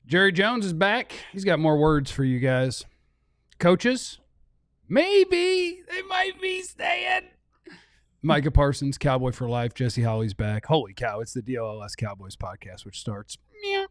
Jerry Jones is back. He's got more words for you guys. Coaches, maybe they might be staying. Micah Parsons, Cowboy for life. Jesse Holley's back. Holy cow, it's the DLLS Cowboys Podcast, which starts. Meow.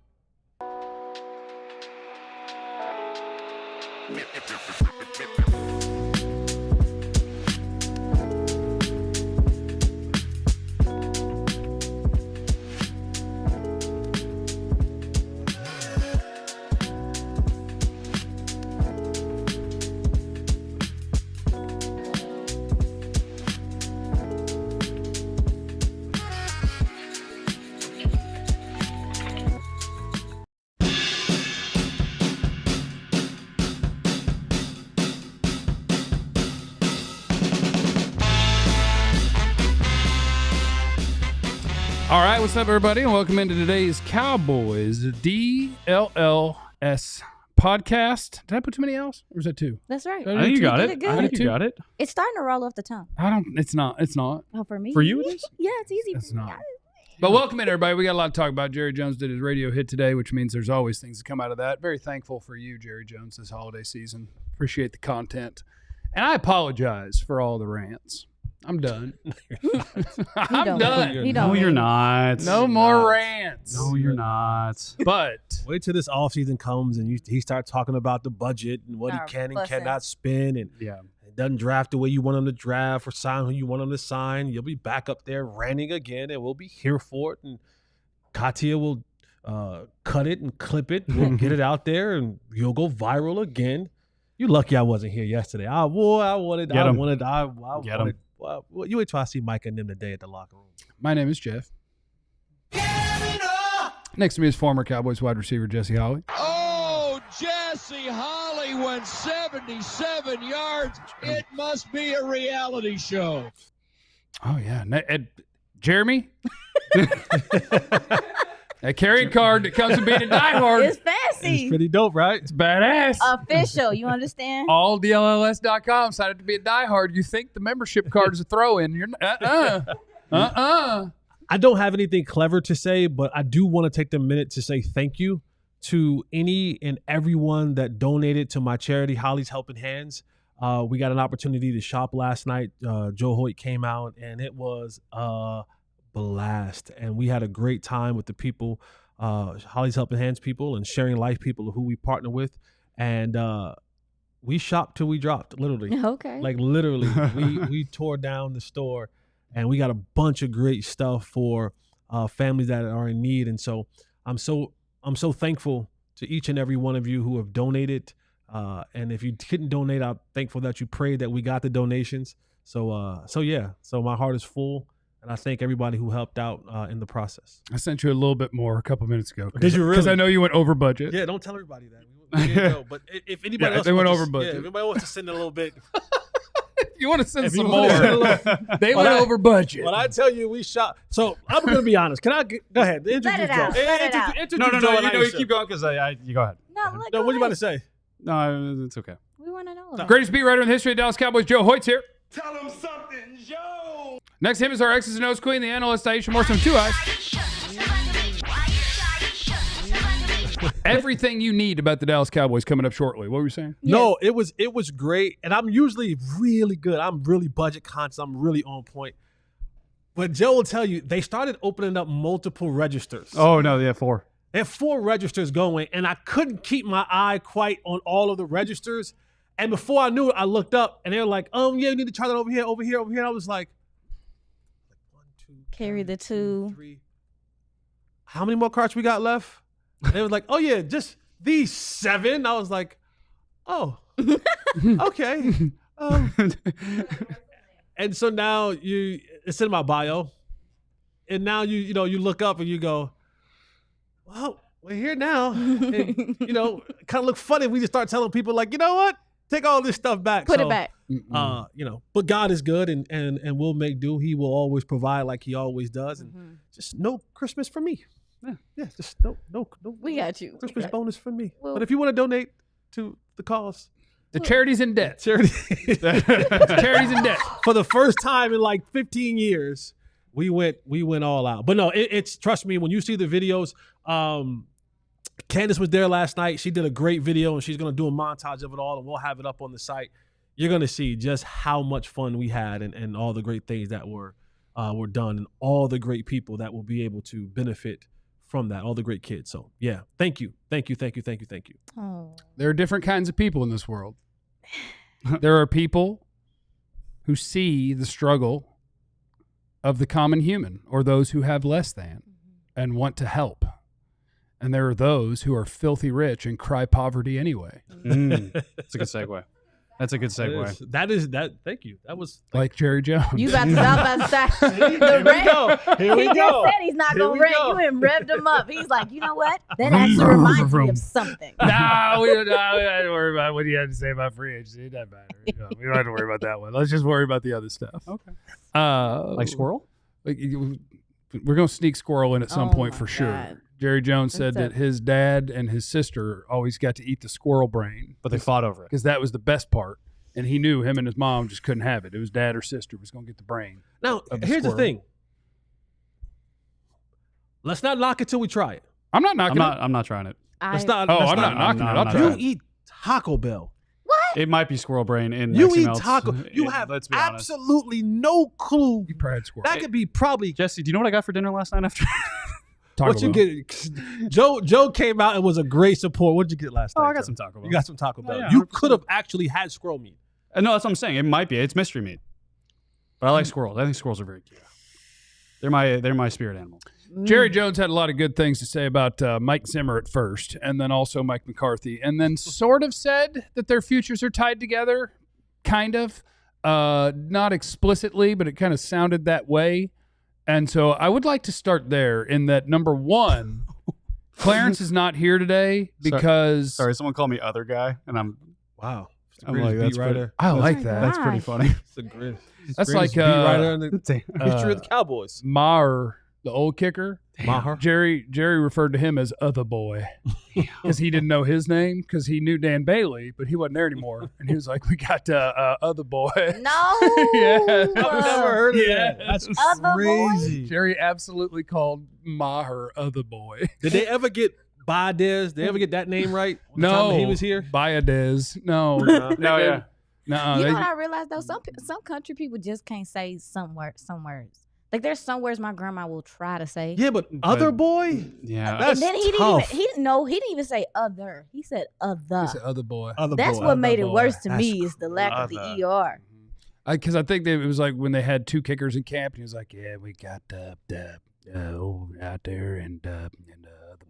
All right, what's up, everybody, and welcome into today's Cowboys DLLS Podcast. Did I put too many L's, or is that two? That's right. I think you got it. I think you got it. It's starting to roll off the tongue. It's not. Oh, for me? For you, it is? Yeah, it's easy. It's not. But welcome in, everybody. We got a lot to talk about. Jerry Jones did his radio hit today, which means there's always things that come out of that. Very thankful for you, Jerry Jones, this holiday season. Appreciate the content. And I apologize for all the rants. I'm done. I'm done. No, you're not. No more rants. No, you're not. But wait till this offseason comes and he starts talking about the budget and what he can and cannot spend, and doesn't draft the way you want him to draft or sign who you want him to sign. You'll be back up there ranting again, and we'll be here for it. And Katia will cut it and clip it. We'll get it out there, and you'll go viral again. You're lucky I wasn't here yesterday. I wanted. Well, you wait till I see Micah and them today at the locker room. My name is Jeff. Next to me is former Cowboys wide receiver Jesse Holley. Oh, Jesse Holley went 77 yards. It must be a reality show. Oh, yeah. Jeremy? That carrying card that comes with being a diehard. It's fancy. It's pretty dope, right? It's badass. Official. You understand? All DLLS.com decided to be a diehard. You think the membership card is a throw-in. You're I don't have anything clever to say, but I do want to take the minute to say thank you to any and everyone that donated to my charity, Holley's Helping Hands. We got an opportunity to shop last night. Joe Hoyt came out, and it was blast, and we had a great time with the people, Holley's Helping Hands people and Sharing Life people who we partner with, and we shopped till we dropped, literally. Okay. Like literally, we tore down the store, and we got a bunch of great stuff for families that are in need, and so I'm so thankful to each and every one of you who have donated, and if you couldn't donate, I'm thankful that you prayed that we got the donations. So my heart is full. And I thank everybody who helped out in the process. I sent you a little bit more a couple minutes ago. Did you really? Because I know you went over budget. Yeah, don't tell everybody that. We didn't know. But if anybody else they went over budget. Yeah, if anybody wants to send a little bit. You want to send some more. They went over budget. When I tell you we shot. So I'm going to be honest. Can I go ahead? Let it out. No. You keep going because you go ahead. No, what are you about to say? No, it's okay. We want to know. Greatest beat writer in the history of Dallas Cowboys, Joe Hoyt's here. Tell him something, Joe. Next to him is our X's and O's queen, the analyst Aisha Morrison, 2 eyes. Everything you need about the Dallas Cowboys coming up shortly. What were you saying? Yes. No, it was great, and I'm usually really good. I'm really budget conscious. I'm really on point. But Joe will tell you they started opening up multiple registers. Oh no, they have 4. They have 4 registers going, and I couldn't keep my eye quite on all of the registers. And before I knew it, I looked up, and they were like, yeah, you need to try that over here. And I was like 1, 2, carry the 2, 3. How many more carts we got left? And they was like, oh, yeah, just these 7. I was like, oh, okay. And so now it's in my bio. And now you look up and you go, well, we're here now. And, kind of look funny if we just start telling people like, you know what? Take all this stuff back. Put it back. But God is good and we'll make do. He will always provide like he always does. And just no Christmas for me. Yeah, just no. We got you. Christmas bonus for me. Well, but if you want to donate to the cause. The charity's in debt. Charity's in debt. For the first time in like 15 years, We went all out. But no, it's trust me, when you see the videos, Candace was there last night. She did a great video, and she's going to do a montage of it all, and we'll have it up on the site. You're going to see just how much fun we had and all the great things that were done and all the great people that will be able to benefit from that, all the great kids. So, yeah, thank you. Oh. There are different kinds of people in this world. There are people who see the struggle of the common human or those who have less than and want to help. And there are those who are filthy rich and cry poverty anyway. That's a good segue. That's a good segue. That is that. Thank you. That was like Jerry Jones. You about to start the rant. Here we He go. just said he's not going to rant. You and revved him up. He's like, you know what? That actually reminds me of something. No, we don't have to worry about what you had to say about free agency. It doesn't matter. We don't have to worry about that one. Let's just worry about the other stuff. Okay. Like squirrel? We're going to sneak squirrel in at some point for sure. Jerry Jones said that his dad and his sister always got to eat the squirrel brain. But they fought over it. Because that was the best part. And he knew him and his mom just couldn't have it. It was dad or sister was going to get the brain. Now, here's the thing. Let's not knock it till we try it. I'm not knocking it. I'm not trying it. I'm not knocking it. I'll try You it. eat Taco Bell. What? It might be squirrel brain in You Mexican eat melts. taco. You have let's be honest. absolutely no clue. You probably had squirrel. That could be probably Jesse, do you know what I got for dinner last night after? what you get. Joe came out and was a great support. What did you get last night? I got Joe? some Taco Bell. You got some Taco Bell. yeah, you 100%. could have actually had squirrel meat. No, that's what I'm saying. It might be. It's mystery meat. But I like squirrels. I think squirrels are very cute. They're my spirit animal. Jerry Jones had a lot of good things to say about Mike Zimmer at first, and then also Mike McCarthy, and then sort of said that their futures are tied together, kind of. Not explicitly, but it kind of sounded that way. And so I would like to start there in that, number one, Clarence is not here today because... Sorry, someone called me other guy, and I'm... Wow. I'm like, that's pretty, I like that. That's pretty funny. That's like beat writer in the history of the Cowboys. Maher, the old kicker. Maher. Jerry referred to him as Other Boy because he didn't know his name because he knew Dan Bailey, but he wasn't there anymore. And he was like, we got Other Boy. No. Yeah. I've never heard of Yeah. that. That's Other Boy? crazy. Jerry absolutely called Maher Other Boy. Did they ever get Baez? Did they ever get that name right? The No. time that he was here? Baez. No. No, yeah. No. You know what I realized though? Some country people just can't say some words. Like there's some words my grandma will try to say. Yeah, but Other Boy? Yeah. That's and then he tough. didn't even say other. He said other. He said Other Boy. Other That's Boy. what made Other it Boy. worse to That's me is the lack of the ER. Because I think that it was like when they had two kickers in camp, and he was like, "Yeah, we got out there and the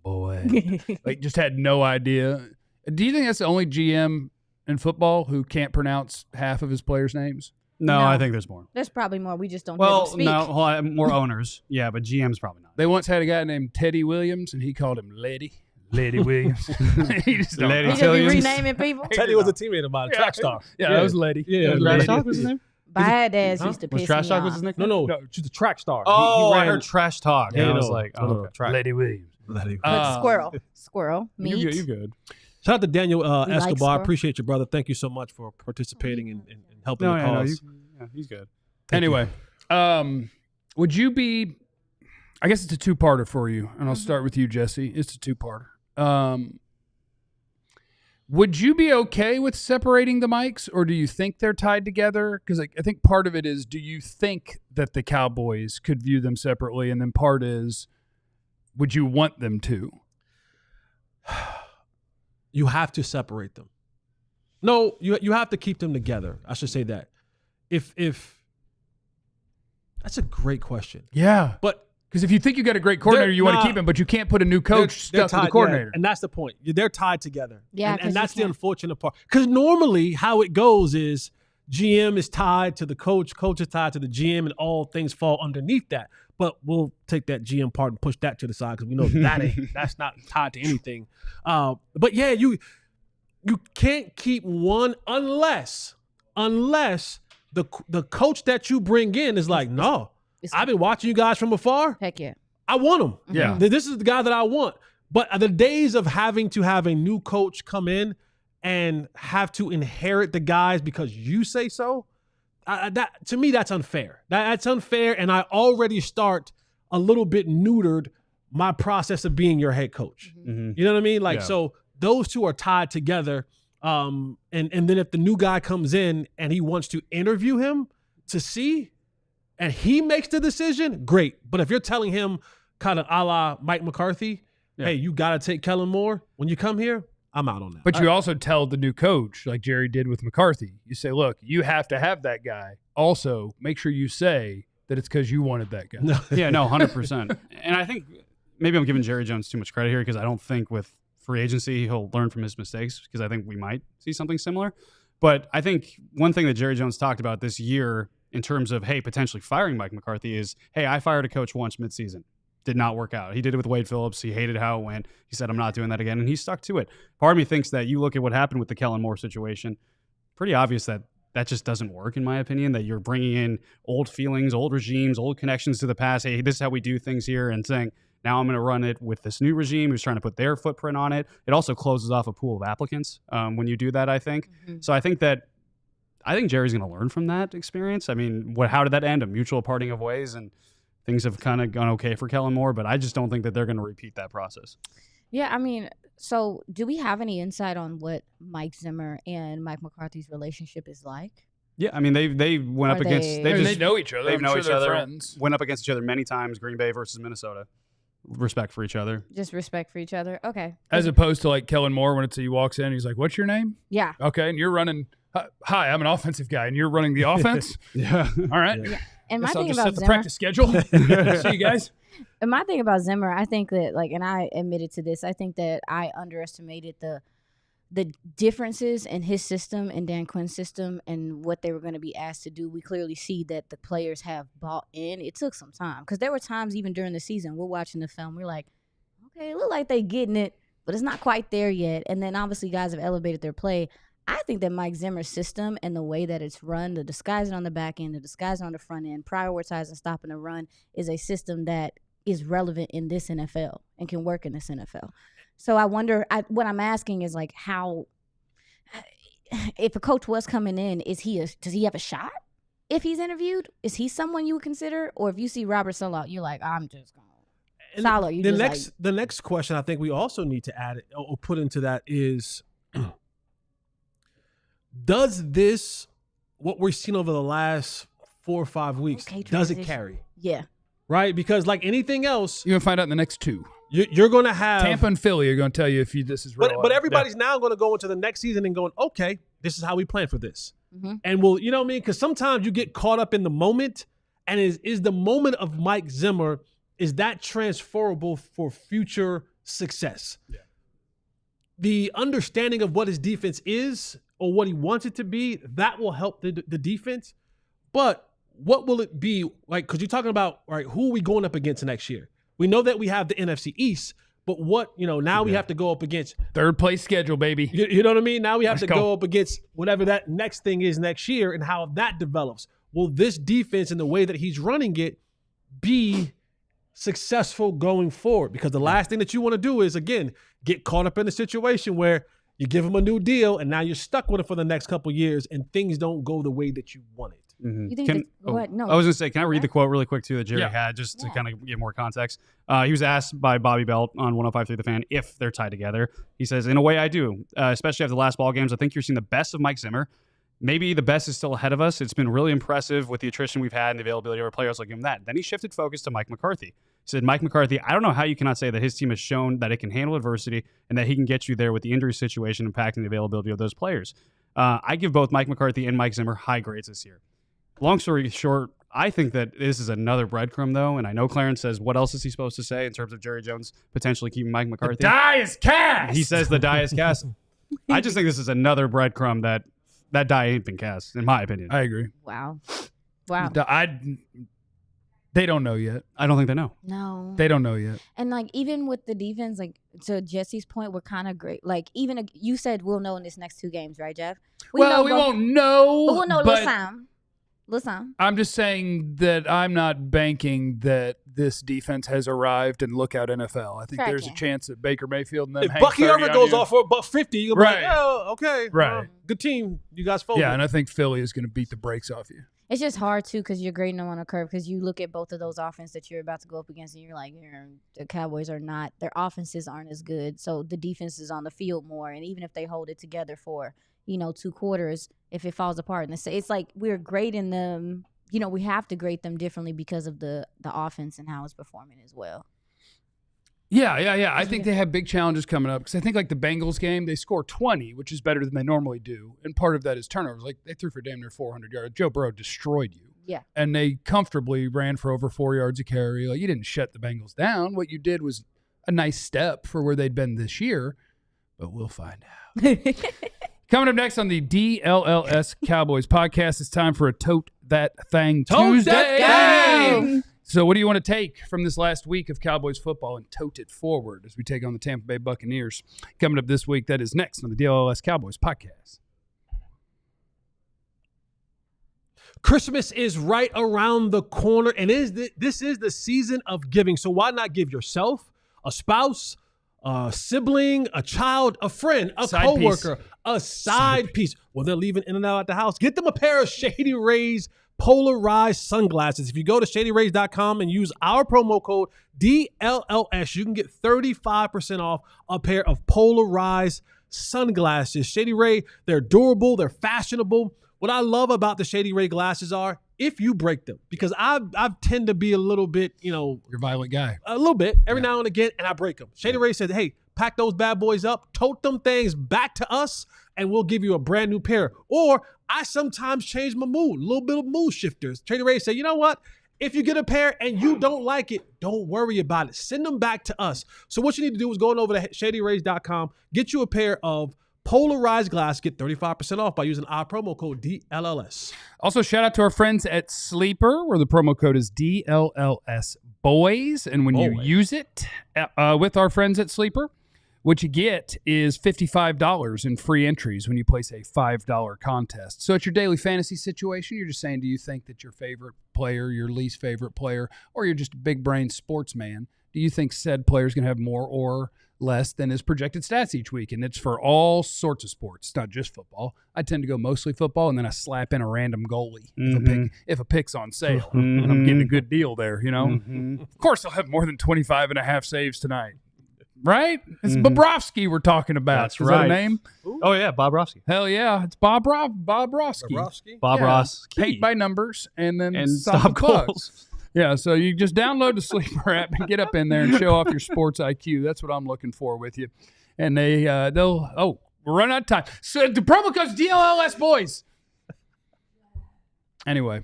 boy." Like, just had no idea. Do you think that's the only GM in football who can't pronounce half of his players' names? No, No. I think there's more. There's probably more. We just don't Well, hear them speak. no, hold on, more owners. Yeah, but GM's probably not. They once had a guy named Teddy Williams, and he called him Letty Williams. He just don't Letty know. He just be Williams. renaming people. Teddy was a teammate of mine, a track star. Yeah, that was Letty. Yeah, That was Trash Letty. Talk was his name? Baez used to Was piss Trash me Talk off. was his nickname? No, she's a track star. Oh, He I ran- heard Trash Talk. Yeah, and I no, was like, no, oh, no, okay. track. Letty Williams. But squirrel, meat. You good. Shout out to Daniel like Escobar. squirrel. Appreciate you, brother. Thank you so much for participating and helping No, the yeah, no, cause. he's good. Anyway, would you be? I guess it's a two-parter for you, and I'll start with you, Jesse. It's a two-parter. Would you be okay with separating the mics, or do you think they're tied together? Because I think part of it is, do you think that the Cowboys could view them separately, and then part is, would you want them to? You have to separate them. No, you have to keep them together. I should say that. If that's a great question. Yeah, But because if you think you got a great coordinator, you want to nah. keep him, but you can't put a new coach they're stuck with the tied, coordinator. yeah, and that's the point. They're tied together. Yeah, 'cause and you that's the can't- unfortunate part. Because normally how it goes is GM is tied to the coach is tied to the GM, and all things fall underneath that. But we'll take that GM part and push that to the side because we know that's not tied to anything. But yeah, you can't keep one unless the coach that you bring in is like, no, I've been watching you guys from afar. Heck yeah. I want him. Yeah. This is the guy that I want. But the days of having to have a new coach come in and have to inherit the guys because you say so, that to me, that's unfair. That's unfair, and I already start a little bit neutered my process of being your head coach. Mm-hmm. You know what I mean? So those two are tied together. And then if the new guy comes in and he wants to interview him to see, and he makes the decision, great. But if you're telling him kind of a la Mike McCarthy, hey, you got to take Kellen Moore when you come here, I'm out on that. But you also tell the new coach, like Jerry did with McCarthy, you say, look, you have to have that guy. Also, make sure you say that it's because you wanted that guy. 100%. And I think maybe I'm giving Jerry Jones too much credit here because I don't think with free agency he'll learn from his mistakes because I think we might see something similar. But I think one thing that Jerry Jones talked about this year in terms of, hey, potentially firing Mike McCarthy is, hey, I fired a coach once midseason. Did not work out. He did it with Wade Phillips. He hated how it went. He said, I'm not doing that again. And he stuck to it. Part of me thinks that you look at what happened with the Kellen Moore situation, pretty obvious that that just doesn't work, in my opinion, that you're bringing in old feelings, old regimes, old connections to the past. Hey, this is how we do things here, and saying, now I'm going to run it with this new regime who's trying to put their footprint on it. It also closes off a pool of applicants when you do that, I think. Mm-hmm. So I think Jerry's going to learn from that experience. I mean, how did that end? A mutual parting of ways, and things have kind of gone okay for Kellen Moore, but I just don't think that they're going to repeat that process. Yeah, I mean, so do we have any insight on what Mike Zimmer and Mike McCarthy's relationship is like? Yeah, I mean, they went up against. They know each other. They know each other. Friends. Went up against each other many times. Green Bay versus Minnesota. Respect for each other. Just respect for each other. Okay. As opposed to like Kellen Moore when he walks in, he's like, "What's your name?" Yeah. Okay, and you're running. Hi, I'm an offensive guy, and you're running the offense. Yeah. All right. Yeah. And my I'll thing just about set the Zimmer, practice schedule. See you guys. And my thing about Zimmer, I think that and I admitted to this, I think that I underestimated the differences in his system and Dan Quinn's system and what they were going to be asked to do. We clearly see that the players have bought in. It took some time because there were times even during the season we're watching the film, we're like, okay, it look like they getting it, but it's not quite there yet. And then obviously guys have elevated their play. I think that Mike Zimmer's system and the way that it's run, the disguising on the back end, the disguising on the front end, prioritizing stopping the run is a system that is relevant in this NFL and can work in this NFL. So I wonder, what I'm asking is like how, if a coach was coming in, does he have a shot if he's interviewed? Is he someone you would consider? Or if you see Robert Saleh, you're like, I'm just going to follow you. The next question I think we also need to add or put into that is, does this, what we've seen over the last 4 or 5 weeks, does it carry? Yeah. Right? Because like anything else, you're going to find out in the next 2. You're going to have Tampa and Philly are going to tell you if this is real. But everybody's now going to go into the next season and going, okay, this is how we plan for this. Mm-hmm. And you know what I mean? Because sometimes you get caught up in the moment, and is the moment of Mike Zimmer, is that transferable for future success? Yeah. The understanding of what his defense is or what he wants it to be, that will help the defense. But what will it be like? Because you're talking about, all right, who are we going up against next year? We know that we have the NFC East, but now we have to go up against third place schedule, baby. You know what I mean? Now we have to go up against whatever that next thing is next year and how that develops. Will this defense and the way that he's running it be successful going forward? Because the last thing that you want to do is, again, get caught up in a situation where you give him a new deal and now you're stuck with it for the next couple of years and things don't go the way that you wanted. Mm-hmm. You think what? No. I was going to say, can I read the quote really quick, too, that Jerry had, just to kind of give more context? He was asked by Bobby Belt on 105.3 The Fan if they're tied together. He says, in a way, I do, especially after the last ball games. I think you're seeing the best of Mike Zimmer. Maybe the best is still ahead of us. It's been really impressive with the attrition we've had and the availability of our players. I'll give him that. Then he shifted focus to Mike McCarthy. He said, Mike McCarthy, I don't know how you cannot say that his team has shown that it can handle adversity and that he can get you there with the injury situation impacting the availability of those players. I give both Mike McCarthy and Mike Zimmer high grades this year. Long story short, I think that this is another breadcrumb, though, and I know Clarence says, what else is he supposed to say in terms of Jerry Jones potentially keeping Mike McCarthy? The die is cast! He says the die is cast. I just think this is another breadcrumb that die ain't been cast, in my opinion. I agree. Wow. They don't know yet. I don't think they know. No. They don't know yet. And, like, even with the defense, like, to Jesse's point, we're kind of great. Like, even you said we'll know in this next 2 games, right, Jeff? We won't know. But we'll know this time. Listen, I'm just saying that I'm not banking that this defense has arrived and look out NFL. I think there's a chance that Baker Mayfield and them if Bucky ever goes off for about 50, you'll be like, oh, okay. Right. Good team. You guys folded. Yeah, and I think Philly is going to beat the brakes off you. it's just hard, too, because you're grading them on a curve because you look at both of those offenses that you're about to go up against and you're like, the Cowboys are not – their offenses aren't as good, so the defense is on the field more. And even if they hold it together for, 2 quarters, if it falls apart, and it's like we're grading them – we have to grade them differently because of the offense and how it's performing as well. Yeah. I think they have big challenges coming up because I think like the Bengals game, they score 20, which is better than they normally do. And part of that is turnovers. Like they threw for damn near 400 yards. Joe Burrow destroyed you. Yeah. And they comfortably ran for over 4 yards a carry. Like you didn't shut the Bengals down. What you did was a nice step for where they'd been this year, but we'll find out. Coming up next on the DLLS Cowboys podcast, it's time for a Tote That Thang Tuesday. That thang. So what do you want to take from this last week of Cowboys football and tote it forward as we take on the Tampa Bay Buccaneers? Coming up this week, that is next on the DLLS Cowboys podcast. Christmas is right around the corner, and this is the season of giving. So why not give yourself, a spouse, a sibling, a child, a friend, a coworker, a side piece. Well, they're leaving in and out at the house. Get them a pair of Shady Rays polarized sunglasses. If you go to shadyrays.com and use our promo code DLLS, you can get 35% off a pair of polarized sunglasses. Shady Ray, they're durable, they're fashionable. What I love about the Shady Ray glasses are if you break them, because I tend to be a little bit, you're a violent guy. A little bit every now and again, and I break them. Shady Ray said, hey, pack those bad boys up, tote them things back to us, and we'll give you a brand new pair. Or I sometimes change my mood, a little bit of mood shifters. Shady Ray said, you know what? If you get a pair and you don't like it, don't worry about it. Send them back to us. So what you need to do is go on over to shadyrays.com, get you a pair of polarized glass, get 35% off by using our promo code DLLS. Also, shout out to our friends at Sleeper, where the promo code is DLLS Boys. And when you use it with our friends at Sleeper, what you get is $55 in free entries when you place a $5 contest. So it's your daily fantasy situation. You're just saying, do you think that your favorite player, your least favorite player, or you're just a big brain sportsman, do you think said player is going to have more or less than his projected stats each week? And it's for all sorts of sports. It's not just football. I tend to go mostly football, and then I slap in a random goalie if a pick's on sale. And I'm getting a good deal there, Of course, I'll have more than 25.5 saves tonight. Right? It's Bobrovsky we're talking about. That's Is right. that a name? Oh, yeah, Bobrovsky. Hell yeah. It's Bobrovsky. Bobrovsky. Paint by numbers and then stop goals. Yeah, so you just download the Sleeper app and get up in there and show off your sports IQ. That's what I'm looking for with you. And we're running out of time. So the promo code's DLLS Boys. Anyway,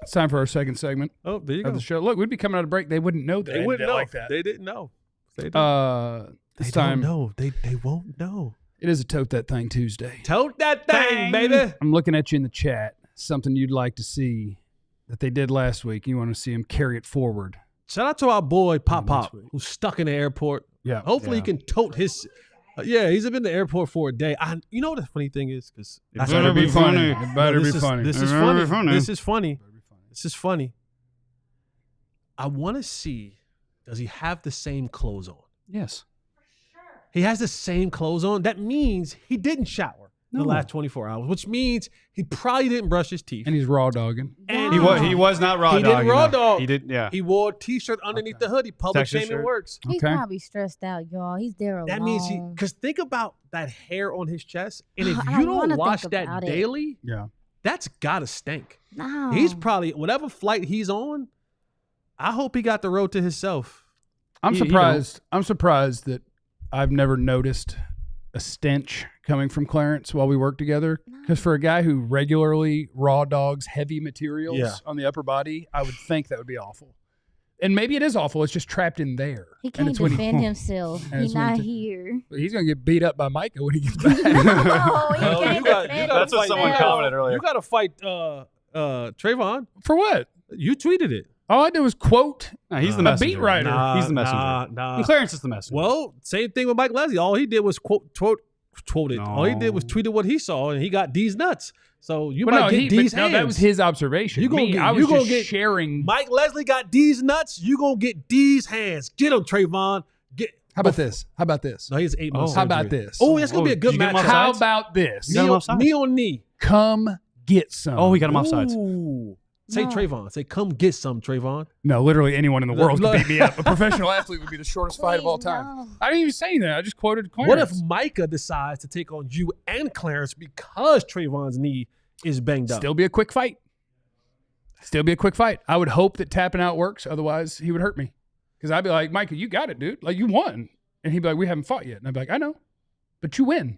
it's time for our second segment. Oh, there you go. The show. Look, we'd be coming out of break. They wouldn't know that. They wouldn't know. Like that. They didn't know. They don't know. They won't know. It is a Tote That Thang Tuesday. Tote that thing, baby. I'm looking at you in the chat. Something you'd like to see that they did last week. You want to see them carry it forward. Shout out to our boy Pop, who's stuck in the airport. Yeah. Hopefully he can tote his. He's been in the airport for a day. You know what the funny thing is? Because it better be funny. It better be funny. This is funny. This is funny. This is funny. I want to see, does he have the same clothes on? Yes. He has the same clothes on. That means he didn't shower in the last 24 hours, which means he probably didn't brush his teeth. And he's raw dogging. And he was not raw dogging. He didn't raw dog. He did, yeah. He wore a T-shirt underneath the hoodie. Public shaming works. He's probably stressed out, y'all. He's there alone. That means because think about that hair on his chest, and if you don't wash that daily, that's gotta stink. No. He's probably, whatever flight he's on, I hope he got the road to himself. I'm surprised. I'm surprised that I've never noticed a stench coming from Clarence while we work together. Because for a guy who regularly raw dogs heavy materials on the upper body, I would think that would be awful. And maybe it is awful. It's just trapped in there. He can't defend himself. He's not here. He's going to get beat up by Micah when he gets back. No, he can't defend That's what someone commented earlier. You got to fight Trevon. For what? You tweeted it. All I did was quote he's the messenger. beat writer. He's the messenger. And Clarence is the messenger. Well, same thing with Mike Leslie. All he did was quote it. No. All he did was tweeted what he saw, and he got D's nuts. So you might get D's hands. No, that was his observation. I was just sharing. Mike Leslie got D's nuts. You gonna get D's hands. Get him, Trayvon. How about this? No, he's 8 months. How about this? Oh, that's gonna be a good match. How about this? Knee on knee. Come get some. Oh, he got him offsides. Say Trayvon. Say, come get some, Trayvon. No, literally anyone in the world could beat me up. A professional athlete would be the shortest fight of all time. No. I didn't even say that. I just quoted Clarence. What if Micah decides to take on you and Clarence because Trayvon's knee is banged up? Still be a quick fight. I would hope that tapping out works. Otherwise, he would hurt me. Because I'd be like, Micah, you got it, dude. Like, you won. And he'd be like, we haven't fought yet. And I'd be like, I know. But you win.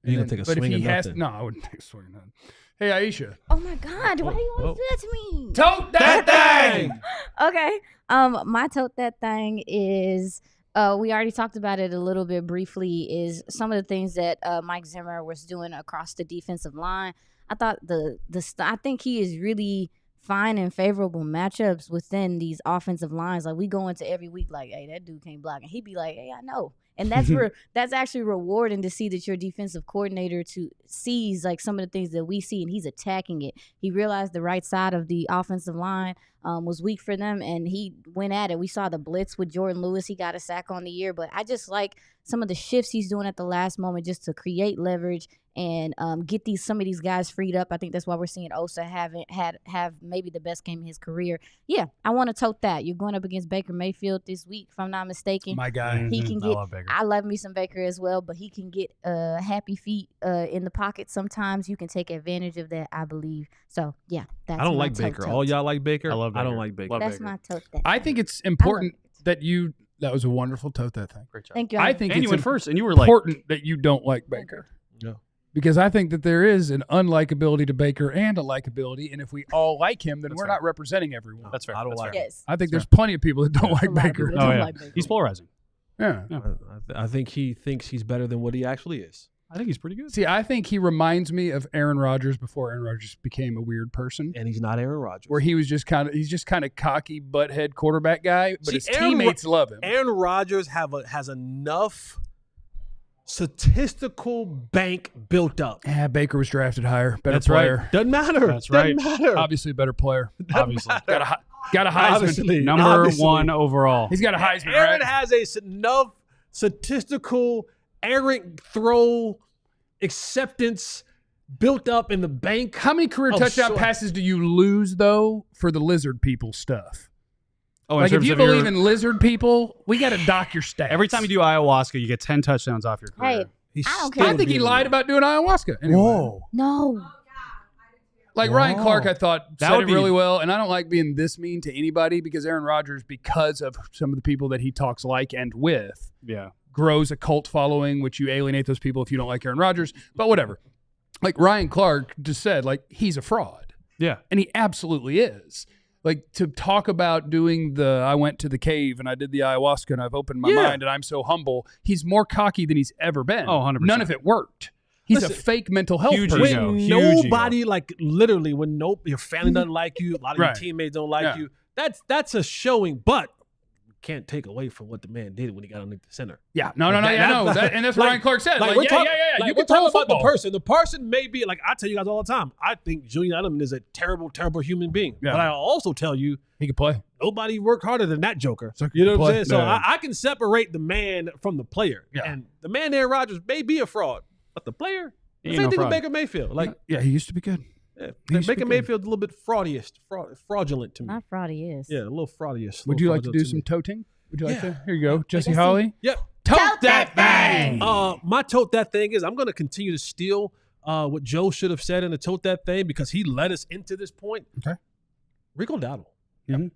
You're going to take a swing at nothing. No, I wouldn't take a swing at nothing. Hey, Aisha. Oh, my God. Why do you want to do that to me? Tote that thing! Okay. My tote that thing is, we already talked about it a little bit briefly, is some of the things that Mike Zimmer was doing across the defensive line. I thought I think he is really finding favorable matchups within these offensive lines. Like, we go into every week like, hey, that dude can't block. And he'd be like, hey, I know. And that's actually rewarding to see that your defensive coordinator sees like some of the things that we see, and he's attacking it. He realized the right side of the offensive line was weak for them, and he went at it. We saw the blitz with Jordan Lewis. He got a sack on the year, but I just like some of the shifts he's doing at the last moment just to create leverage and get some of these guys freed up. I think that's why we're seeing Osa have maybe the best game of his career. Yeah, I want to tote that. You're going up against Baker Mayfield this week, if I'm not mistaken. My guy. He can get. I love Baker. I love me some Baker as well, but he can get happy feet in the pocket sometimes. You can take advantage of that, I believe. So yeah, that's. I don't like Baker. All y'all like Baker. I love Baker. I don't like Baker. That's my tote that. I think it's important that you. That was a wonderful tote that thing. Great job. Thank you. I think and it's you went first, and you were like important that you don't like Baker. No. Because I think that there is an unlikability to Baker and a likability, and if we all like him, then we're not representing everyone. That's fair. I don't like him. Yes. I think there's plenty of people that don't like Baker. Oh, yeah. He's polarizing. Yeah. I think he thinks he's better than what he actually is. I think he's pretty good. See, I think he reminds me of Aaron Rodgers before Aaron Rodgers became a weird person. And he's not Aaron Rodgers. Where he's just kind of cocky, butthead quarterback guy, but his teammates love him. Aaron Rodgers has enough statistical bank built up. Yeah, Baker was drafted higher, better player. Right. Doesn't matter. That's right. Doesn't matter. Obviously a better player. Obviously. Got a Heisman. Number 1 overall. He's got a Heisman, Aaron right? has enough statistical errant throw acceptance built up in the bank. How many career touchdown passes do you lose, though, for the lizard people stuff? Oh, like, if you believe in lizard people, we got to dock your stats. Every time you do ayahuasca, you get 10 touchdowns off your career. Hey, I don't care. I think he lied about doing ayahuasca. Anyway. Whoa. No. Like Ryan Clark, I thought said it really well, and I don't like being this mean to anybody because Aaron Rodgers, because of some of the people that he talks like and with, grows a cult following, which you alienate those people if you don't like Aaron Rodgers. But whatever. Like Ryan Clark just said, like, he's a fraud. Yeah. And he absolutely is. Like, to talk about doing I went to the cave and I did the ayahuasca and I've opened my mind and I'm so humble. He's more cocky than he's ever been. Oh, 100%. None of it worked. He's a fake mental health person. When nobody, like, literally, when your family doesn't like you, a lot of your teammates don't like you, that's a showing, but can't take away from what the man did when he got underneath the center. Yeah, no. And that's what Ryan Clark said. Like, you can talk about the person. The person may be, like, I tell you guys all the time, I think Julian Edelman is a terrible, terrible human being. Yeah. But I also tell you, he can play. Nobody worked harder than that joker. You know what I'm saying? So I can separate the man from the player. Yeah. And the man, Aaron Rodgers, may be a fraud, but the player, same thing with Baker Mayfield. Like, he used to be good. Yeah, Baker Mayfield's a little bit fraudulent to me. Not fraudiest. Yeah, a little fraudiest. Would you like to do some toting? Would you like to? Here you go. Jesse Holly. Yep. Tote that thing. My tote that thing is I'm going to continue to steal what Joe should have said in the tote that thing because he led us into this point. Okay. Rico Dowdle.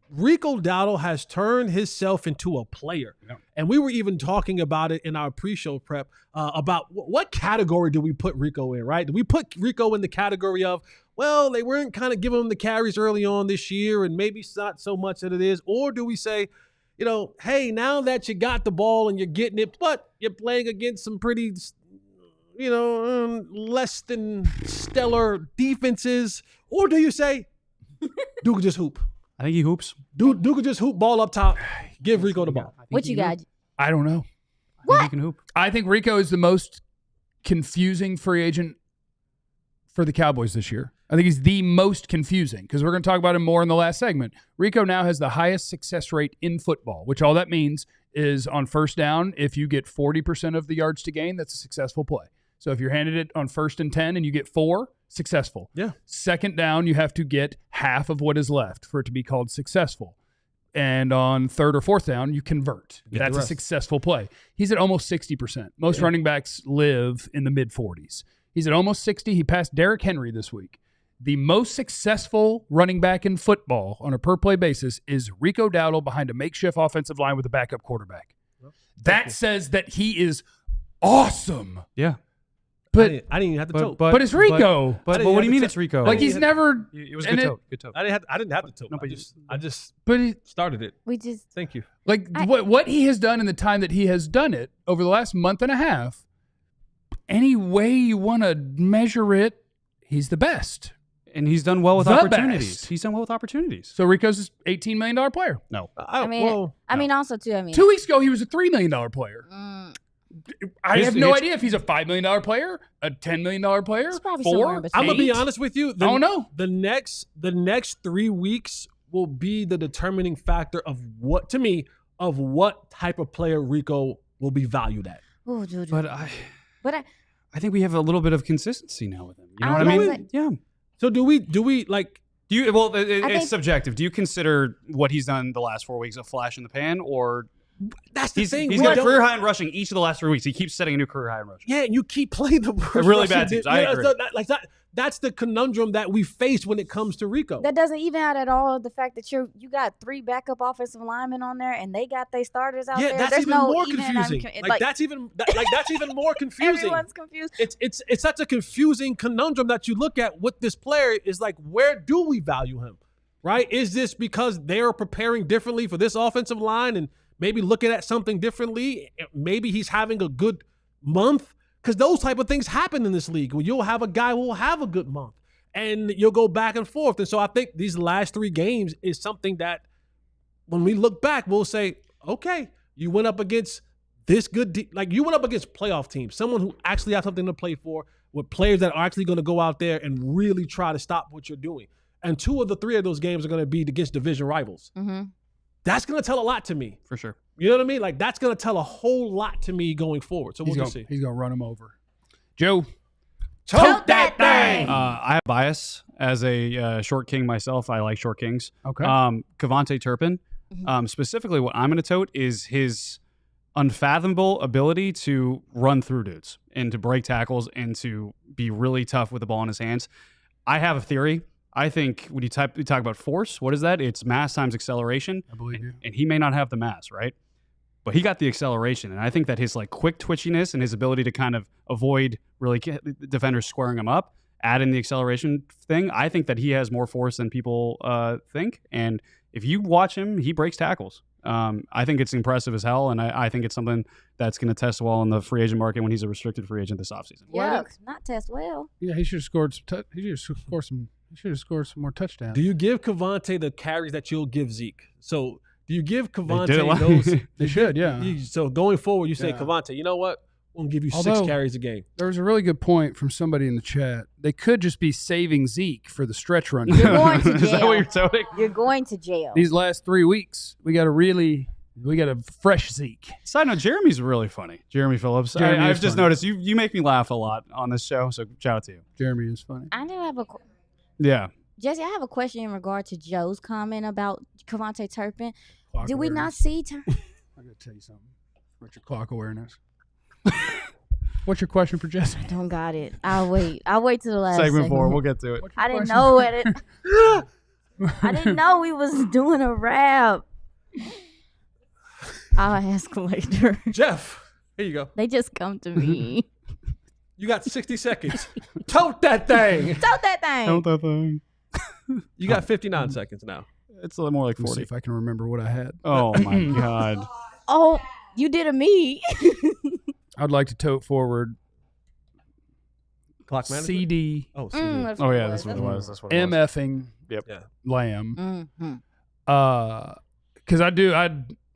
Rico Dowdle has turned himself into a player. Yep. And we were even talking about it in our pre-show prep about what category do we put Rico in, right? Do we put Rico in the category of, well, they weren't kind of giving him the carries early on this year and maybe it's not so much that it is? Or do we say, you know, hey, now that you got the ball and you're getting it, but you're playing against some pretty, less than stellar defenses? Or do you say, Duke just hoop? I think he hoops. Duke could just hoop ball up top. Give Rico the ball. What you got? I don't know. I think he can hoop. I think Rico is the most confusing free agent for the Cowboys this year. I think he's the most confusing because we're going to talk about him more in the last segment. Rico now has the highest success rate in football, which all that means is on first down, if you get 40% of the yards to gain, that's a successful play. So if you're handed it on 1st and 10 and you get 4, successful. Yeah. Second down, you have to get half of what is left for it to be called successful. And on 3rd or 4th down, you convert. That's a successful play. He's at almost 60%. Most running backs live in the mid-40s. He's at almost 60. He passed Derrick Henry this week. The most successful running back in football on a per-play basis is Rico Dowdle behind a makeshift offensive line with a backup quarterback. That says that he is awesome. Yeah. But I didn't even have to tote. But it's Rico. But what do you mean it's Rico? Like he's never. It was good tote. Good tote. I didn't have to tote. No, I just started it. Thank you. Like what he has done in the time that he has done it over the last month and a half, any way you want to measure it, he's the best. And he's done well with opportunities. Best. He's done well with opportunities. So Rico's an $18 million player. No. I mean, also, too, 2 weeks ago, he was a $3 million player. I have no idea if he's a $5 million player, a $10 million player, 4. I'm gonna be honest with you. I don't know. The next 3 weeks will be the determining factor of what type of player Rico will be valued at. Oh, dude. But I think we have a little bit of consistency now with him. You know what I mean? Yeah. So do we like? Do you? Well, it's subjective. Do you consider what he's done the last 4 weeks a flash in the pan, or? That's the thing. He's got a career high in rushing each of the last 3 weeks. He keeps setting a new career high in rushing. Yeah, and you keep playing the really bad teams. I agree. That's the conundrum that we face when it comes to Rico. That doesn't even out at all the fact that you got 3 backup offensive linemen on there and they got their starters out there. Yeah, that's even more confusing. That's even more confusing. Everyone's confused. It's such a confusing conundrum that you look at with this player is like, where do we value him? Right? Is this because they're preparing differently for this offensive line and maybe looking at something differently? Maybe he's having a good month. Because those type of things happen in this league where you'll have a guy who will have a good month and you'll go back and forth. And so I think these last 3 games is something that when we look back, we'll say, okay, you went up against this good, you went up against playoff teams, someone who actually has something to play for with players that are actually going to go out there and really try to stop what you're doing. And 2 of the 3 of those games are going to be against division rivals. Mm-hmm. That's going to tell a lot to me. For sure. You know what I mean? Like, that's going to tell a whole lot to me going forward. So we'll just see. He's going to run him over. Joe. Tote that thing! I have bias as a short king myself. I like short kings. Okay. Kevontae Turpin. Specifically, what I'm going to tote is his unfathomable ability to run through dudes and to break tackles and to be really tough with the ball in his hands. I have a theory. I think when you talk about force, what is that? It's mass times acceleration. I believe you. And he may not have the mass, right? But he got the acceleration. And I think that his quick twitchiness and his ability to kind of avoid really defenders squaring him up, add in the acceleration thing, I think that he has more force than people think. And if you watch him, he breaks tackles. I think it's impressive as hell, and I think it's something that's going to test well in the free agent market when he's a restricted free agent this offseason. Yuck, not test well. Yeah, he should have scored some more touchdowns. Do you give Kevontae the carries that you'll give Zeke? So do you give Kevontae those? They should, yeah. So going forward, you say, Kevontae, you know what? We'll give you 6 carries a game. There was a really good point from somebody in the chat. They could just be saving Zeke for the stretch run. You're going to jail. Is that what you're toting? You're going to jail. These last 3 weeks, we got a fresh Zeke. Side note, Jeremy's really funny. Jeremy Phillips. I've just noticed you make me laugh a lot on this show, so shout out to you. Jeremy is funny. I do have a Yeah. Jesse, I have a question in regard to Joe's comment about Kevontae Turpin. Clock Did we awareness. not see I got to tell you something. What's your clock awareness? What's your question for Jesse? I don't got it. I'll wait to the last segment 4. We'll get to it. I didn't know it. I didn't know we was doing a rap. I'll ask later. Jeff, here you go. They just come to me. You got 60 seconds. Tote that thing. Tote that thing. Tote that thing. You got 59 seconds now. It's a little more like 40. Let's see if I can remember what I had. Oh, my God. Oh, you did a me. I'd like to tote forward Clock management? CD. Oh, CD. That's what it was. That's what it was. That's what it was. MFing Yep. Yeah. Lamb. Mm-hmm. Because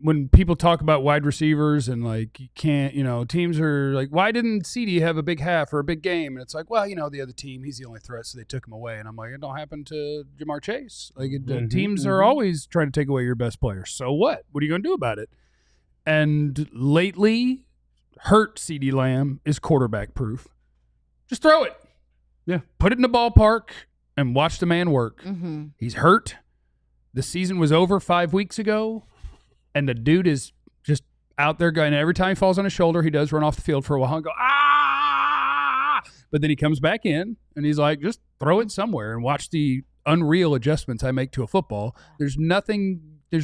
when people talk about wide receivers and like you can't, teams are like, why didn't CD have a big half or a big game? And it's like, well, the other team, he's the only threat, so they took him away. And I'm like, it don't happen to Jamar Chase. Like teams are always trying to take away your best player. So what? What are you going to do about it? And lately, hurt CD Lamb is quarterback proof. Just throw it. Yeah. Put it in the ballpark and watch the man work. Mm-hmm. He's hurt. The season was over 5 weeks ago. And the dude is just out there going, every time he falls on his shoulder, he does run off the field for a while and go, ah! But then he comes back in, and he's like, just throw it somewhere and watch the unreal adjustments I make to a football. There's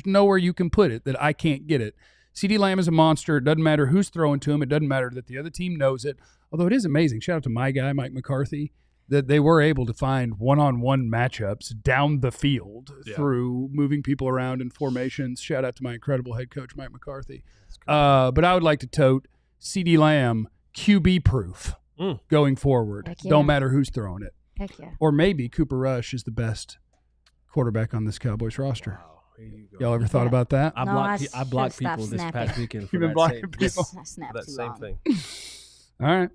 nowhere you can put it that I can't get it. CeeDee Lamb is a monster. It doesn't matter who's throwing to him. It doesn't matter that the other team knows it. Although it is amazing. Shout out to my guy, Mike McCarthy, that they were able to find one-on-one matchups down the field through moving people around in formations. Shout out to my incredible head coach, Mike McCarthy. But I would like to tote CeeDee Lamb QB proof going forward. Heck yeah. Don't matter who's throwing it. Heck yeah. Or maybe Cooper Rush is the best quarterback on this Cowboys roster. Wow. Here you go. Y'all ever thought about that? I blocked people this past weekend for that same thing. All right.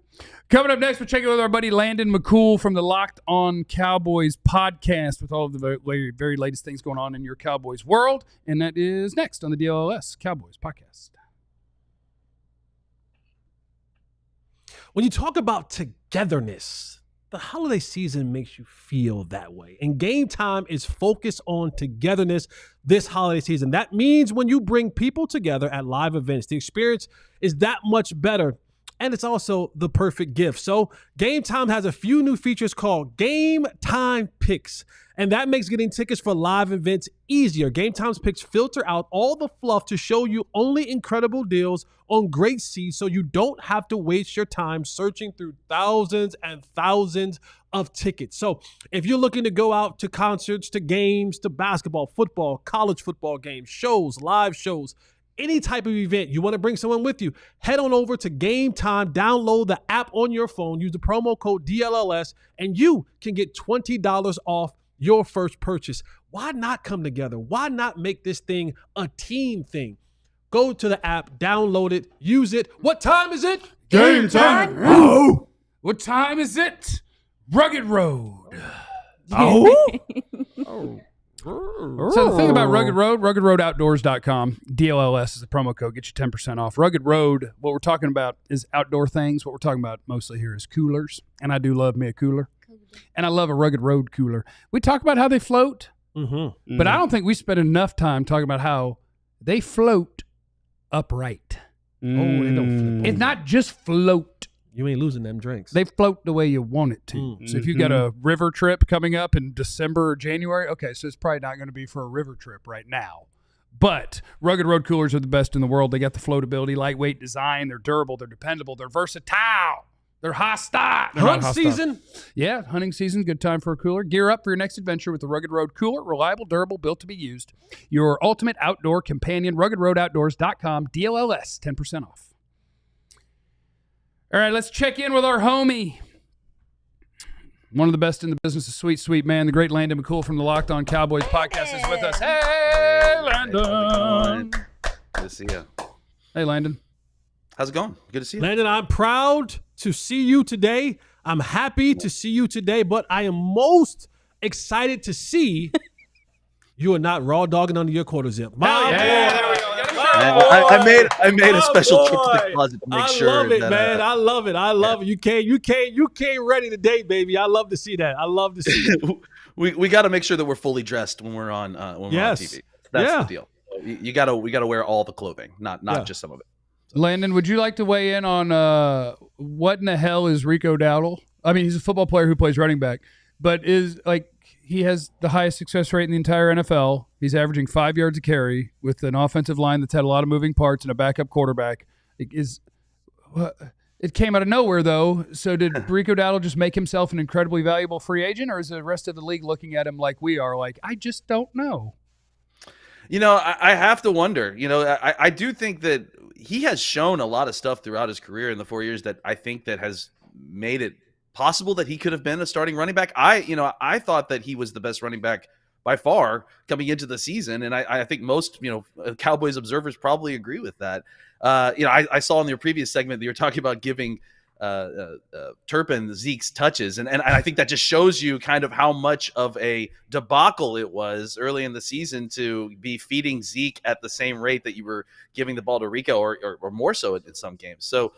Coming up next, we're checking with our buddy Landon McCool from the Locked On Cowboys podcast with all of the very, very latest things going on in your Cowboys world. And that is next on the DLLS Cowboys podcast. When you talk about togetherness, the holiday season makes you feel that way. And Game Time is focused on togetherness this holiday season. That means when you bring people together at live events, the experience is that much better. And it's also the perfect gift. So Game Time has a few new features called Game Time Picks. And that makes getting tickets for live events easier. Game Time's picks filter out all the fluff to show you only incredible deals on great seats so you don't have to waste your time searching through thousands and thousands of tickets. So if you're looking to go out to concerts, to games, to basketball, football, college football games, shows, live shows, any type of event, you want to bring someone with you, head on over to Game Time, download the app on your phone, use the promo code DLLS, and you can get $20 off your first purchase. Why not come together? Why not make this thing a team thing? Go to the app, download it, use it. What time is it? Game time. Oh. What time is it? Rugged Road. Oh. So the thing about Rugged Road, ruggedroadoutdoors.com, DLLS is the promo code, get you 10% off. Rugged Road, what we're talking about is outdoor things. What we're talking about mostly here is coolers, and I do love me a cooler. And I love a Rugged Road cooler. We talk about how they float, but I don't think we spent enough time talking about how they float upright. Oh, they don't flip. It's not just float. You ain't losing them drinks. They float the way you want it to. So if you got a river trip coming up in December or January, okay, so it's probably not going to be for a river trip right now. But Rugged Road coolers are the best in the world. They got the floatability, lightweight design. They're durable. They're dependable. They're versatile. They're hostile. Hunt season? Yeah, hunting season. Good time for a cooler. Gear up for your next adventure with the Rugged Road cooler. Reliable, durable, built to be used. Your ultimate outdoor companion. RuggedRoadOutdoors.com. DLLS, 10% off. All right, let's check in with our homie. One of the best in the business, a sweet, sweet man. The great Landon McCool from the Locked On Cowboys podcast is with us. Hey, Landon. Good to see you. Hey, Landon. How's it going? Good to see you. Landon, I'm proud to see you today. I'm happy to see you today, but I am most excited to see you are not raw dogging under your quarter zip. There we go. I made a special trip to the closet to make sure. I love it, man. I love it. I love it. You came ready to date, baby. I love to see that. I love to see it. we got to make sure that we're fully dressed when we're on on TV. That's the deal. We got to wear all the clothing, not just some of it. So. Landon, would you like to weigh in on what in the hell is Rico Dowdle? I mean, he's a football player who plays running back, but he has the highest success rate in the entire NFL. He's averaging 5 yards a carry with an offensive line that's had a lot of moving parts and a backup quarterback. It came out of nowhere, though. So did Rico Dowdle just make himself an incredibly valuable free agent, or is the rest of the league looking at him like we are? Like, I just don't know. I have to wonder. I do think that he has shown a lot of stuff throughout his career in the 4 years that I think that has made it possible that he could have been a starting running back. I thought that he was the best running back by far coming into the season. And I think most, Cowboys observers probably agree with that. I saw in your previous segment that you were talking about giving Turpin Zeke's touches. And I think that just shows you kind of how much of a debacle it was early in the season to be feeding Zeke at the same rate that you were giving the ball to Rico or more so in some games. So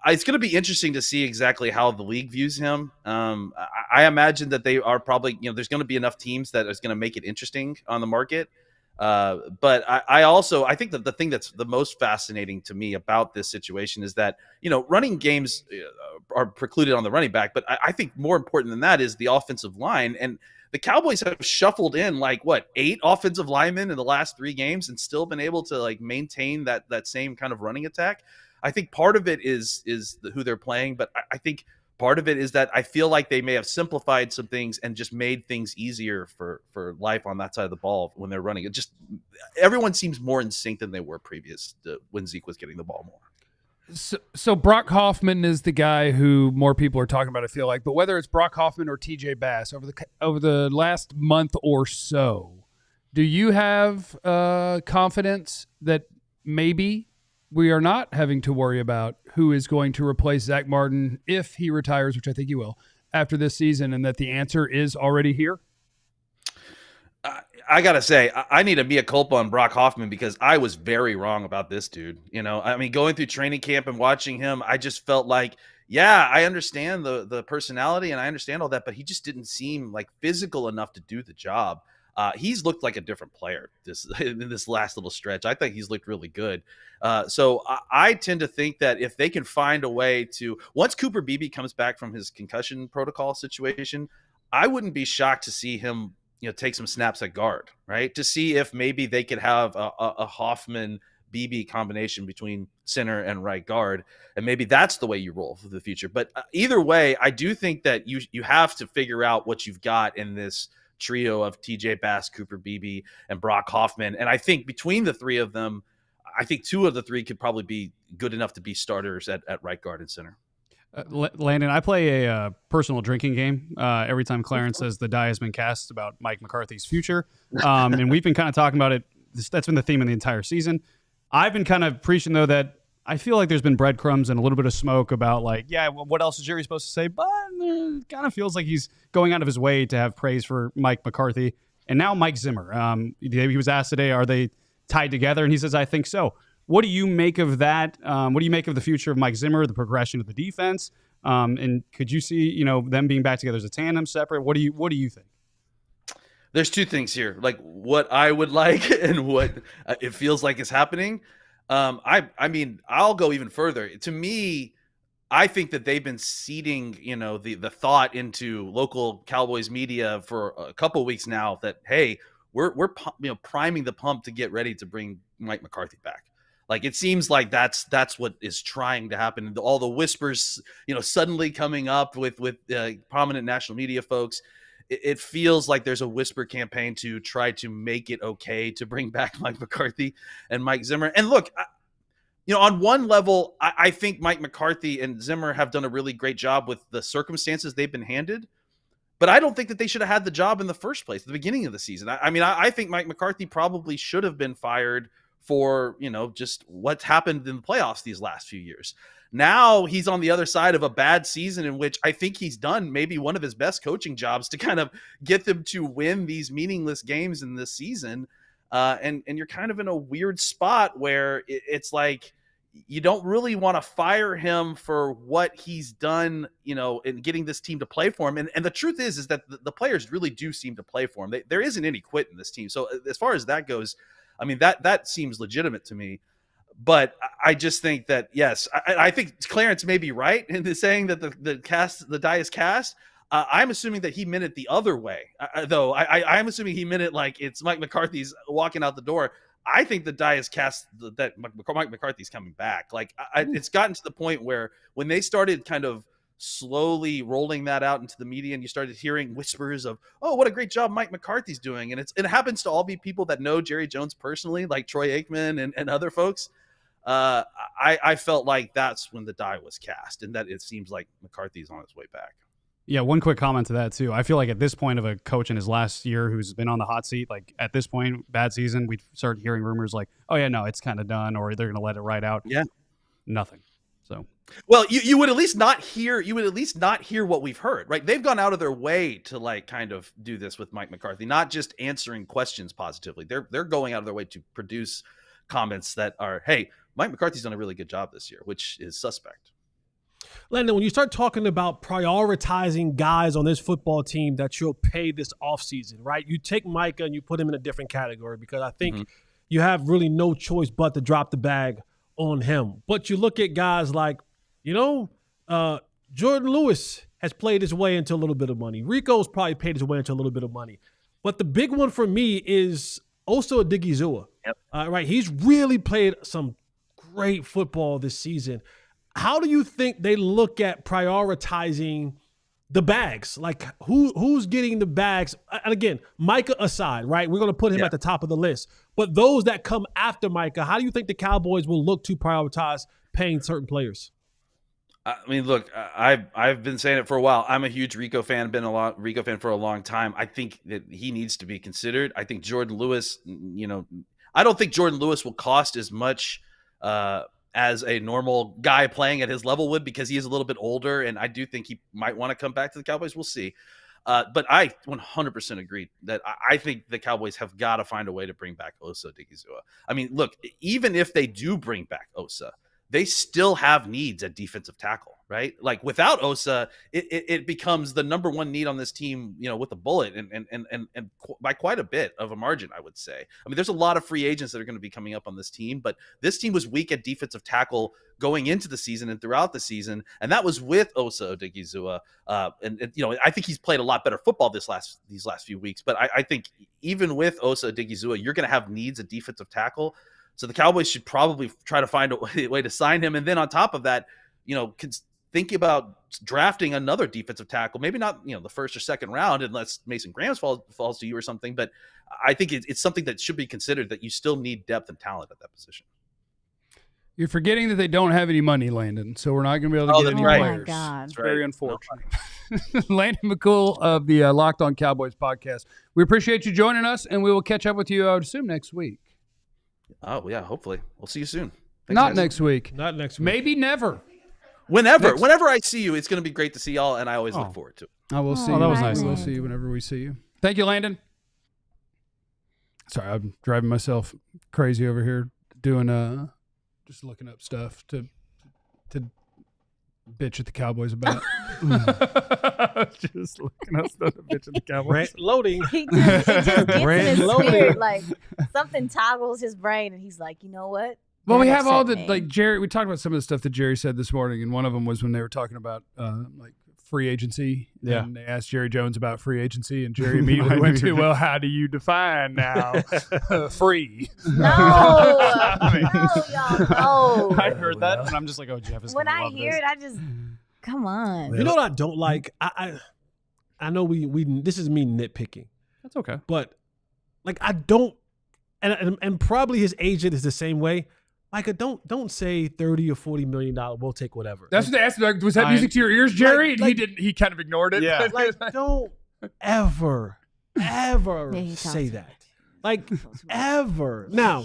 it's going to be interesting to see exactly how the league views him. I imagine that they are probably, there's going to be enough teams that is going to make it interesting on the market. But I think that the thing that's the most fascinating to me about this situation is that, running games are precluded on the running back. But I think more important than that is the offensive line. And the Cowboys have shuffled in 8 offensive linemen in the last 3 games and still been able to maintain that same kind of running attack. I think part of it is who they're playing, but I think part of it is that I feel like they may have simplified some things and just made things easier for life on that side of the ball when they're running. It just, everyone seems more in sync than they were previous to when Zeke was getting the ball more. So Brock Hoffman is the guy who more people are talking about, I feel like. But whether it's Brock Hoffman or TJ Bass over the last month or so, do you have confidence that maybe we are not having to worry about who is going to replace Zach Martin if he retires, which I think he will, after this season, and that the answer is already here? I got to say, I need a mea culpa on Brock Hoffman because I was very wrong about this dude. Going through training camp and watching him, I just felt like, yeah, I understand the personality and I understand all that, but he just didn't seem physical enough to do the job. He's looked like a different player in this last little stretch. I think he's looked really good. So I tend to think that if they can find a way to, once Cooper Beebe comes back from his concussion protocol situation, I wouldn't be shocked to see him, take some snaps at guard, right? To see if maybe they could have a Hoffman Beebe combination between center and right guard. And maybe that's the way you roll for the future. But either way, I do think that you have to figure out what you've got in this trio of TJ Bass, Cooper Beebe, and Brock Hoffman. And I think between the 3 of them, I think 2 of the 3 could probably be good enough to be starters at right guard and center. Landon, I play a personal drinking game every time Clarence says the die has been cast about Mike McCarthy's future. And we've been kind of talking about it. That's been the theme of the entire season. I've been kind of preaching, though, that I feel like there's been breadcrumbs and a little bit of smoke about what else is Jerry supposed to say? But it kind of feels like he's going out of his way to have praise for Mike McCarthy. And now Mike Zimmer. He was asked today, are they tied together? And he says, I think so. What do you make of that? What do you make of the future of Mike Zimmer, the progression of the defense? And could you see, them being back together as a tandem, separate? What do you think? There's 2 things here, what I would like and what it feels like is happening. I'll go even further. To me, I think that they've been seeding, the thought into local Cowboys media for a couple of weeks now that, hey, we're priming the pump to get ready to bring Mike McCarthy back. It seems like that's what is trying to happen. All the whispers, suddenly coming up with prominent national media folks. It feels like there's a whisper campaign to try to make it okay to bring back Mike McCarthy and Mike Zimmer. And look, on one level, I think Mike McCarthy and Zimmer have done a really great job with the circumstances they've been handed. But I don't think that they should have had the job in the first place at the beginning of the season. I think Mike McCarthy probably should have been fired for, just what's happened in the playoffs these last few years. Now he's on the other side of a bad season in which I think he's done maybe one of his best coaching jobs to kind of get them to win these meaningless games in this season. And you're kind of in a weird spot where it's like you don't really want to fire him for what he's done, in getting this team to play for him. And the truth is that the players really do seem to play for him. There isn't any quit in this team. So as far as that goes, that seems legitimate to me. But I just think that, yes, I think Clarence may be right in saying that the die is cast. I'm assuming that he meant it the other way, though. I'm assuming he meant it like it's Mike McCarthy's walking out the door. I think the die is cast that Mike McCarthy's coming back. It's gotten to the point where when they started kind of slowly rolling that out into the media and you started hearing whispers of, oh, what a great job Mike McCarthy's doing. And it happens to all be people that know Jerry Jones personally, like Troy Aikman and other folks. I felt like that's when the die was cast and that it seems like McCarthy's on his way back. Yeah, one quick comment to that too. I feel like at this point of a coach in his last year who's been on the hot seat, like at this point, bad season, we'd start hearing rumors like, oh yeah, no, it's kind of done, or they're going to let it ride out. Yeah. Nothing. So, well, you would at least not hear what we've heard, right? They've gone out of their way to like kind of do this with Mike McCarthy, not just answering questions positively. They're going out of their way to produce comments that are, hey, Mike McCarthy's done a really good job this year, which is suspect. Landon, when you start talking about prioritizing guys on this football team that you'll pay this offseason, right? You take Micah and you put him in a different category because I think you have really no choice but to drop the bag on him. But you look at guys like, Jordan Lewis has played his way into a little bit of money. Rico's probably paid his way into a little bit of money. But the big one for me is also Odigizua. Yep. Right? He's really played some great football this season. How do you think they look at prioritizing the bags? Like who's getting the bags? And again, Micah aside, right? We're going to put him at the top of the list. But those that come after Micah, how do you think the Cowboys will look to prioritize paying certain players? I mean, look, I've been saying it for a while. I'm a huge Rico fan, Rico fan for a long time. I think that he needs to be considered. I think Jordan Lewis, I don't think Jordan Lewis will cost as much as a normal guy playing at his level would, because he is a little bit older, and I do think he might want to come back to the Cowboys. We'll see. But I 100% agree that I think the Cowboys have got to find a way to bring back Osa Odigizua. I mean, look, even if they do bring back Osa, they still have needs at defensive tackle, right? Like without Osa, it becomes the number one need on this team, with a bullet and by quite a bit of a margin, I would say. I mean, there's a lot of free agents that are going to be coming up on this team, but this team was weak at defensive tackle going into the season and throughout the season, and that was with Osa Odigizua. And I think he's played a lot better football these last few weeks, but I think even with Osa Odigizua, you're going to have needs at defensive tackle. So the Cowboys should probably try to find a way to sign him. And then on top of that, think about drafting another defensive tackle, maybe not, the first or second round, unless Mason Graham falls to you or something. But I think it's something that should be considered, that you still need depth and talent at that position. You're forgetting that they don't have any money, Landon, so we're not going to be able to get any players. My God. It's very unfortunate. Landon McCool of the Locked On Cowboys podcast. We appreciate you joining us, and we will catch up with you, I would assume, next week. Oh, yeah, hopefully. We'll see you soon. Thanks, Not guys. next week. Not next week. Maybe never. Whenever I see you, it's going to be great to see y'all, and I always look forward to it. I will see you. That was nice. We'll see you whenever we see you. Thank you, Landon. Sorry, I'm driving myself crazy over here doing just looking up stuff to bitch at the Cowboys about. Just looking up stuff to bitch at the Cowboys. Loading. He just gets in his Loading. spirit, like something toggles his brain, and he's like, you know what? Well, we That have all upset the me. like Jerry. We talked about some of the stuff that Jerry said this morning, and one of them was when they were talking about like free agency. Yeah. And they asked Jerry Jones about free agency, and Jerry immediately went to, well, how do you define now free? No, y'all, no. I heard that, and I'm just like, oh, Jeff is When gonna I love hear this. it, I just come on. You know what I don't like? I know we this is me nitpicking, That's okay. but like I don't, and probably his agent is the same way. Micah, don't say $30 or $40 million. We'll take whatever. That's what they asked. Like, was that music to your ears, Jerry? Like- And he kind of ignored it. Yeah. Like, don't ever Yeah, he say talks. that. Like, ever. Now,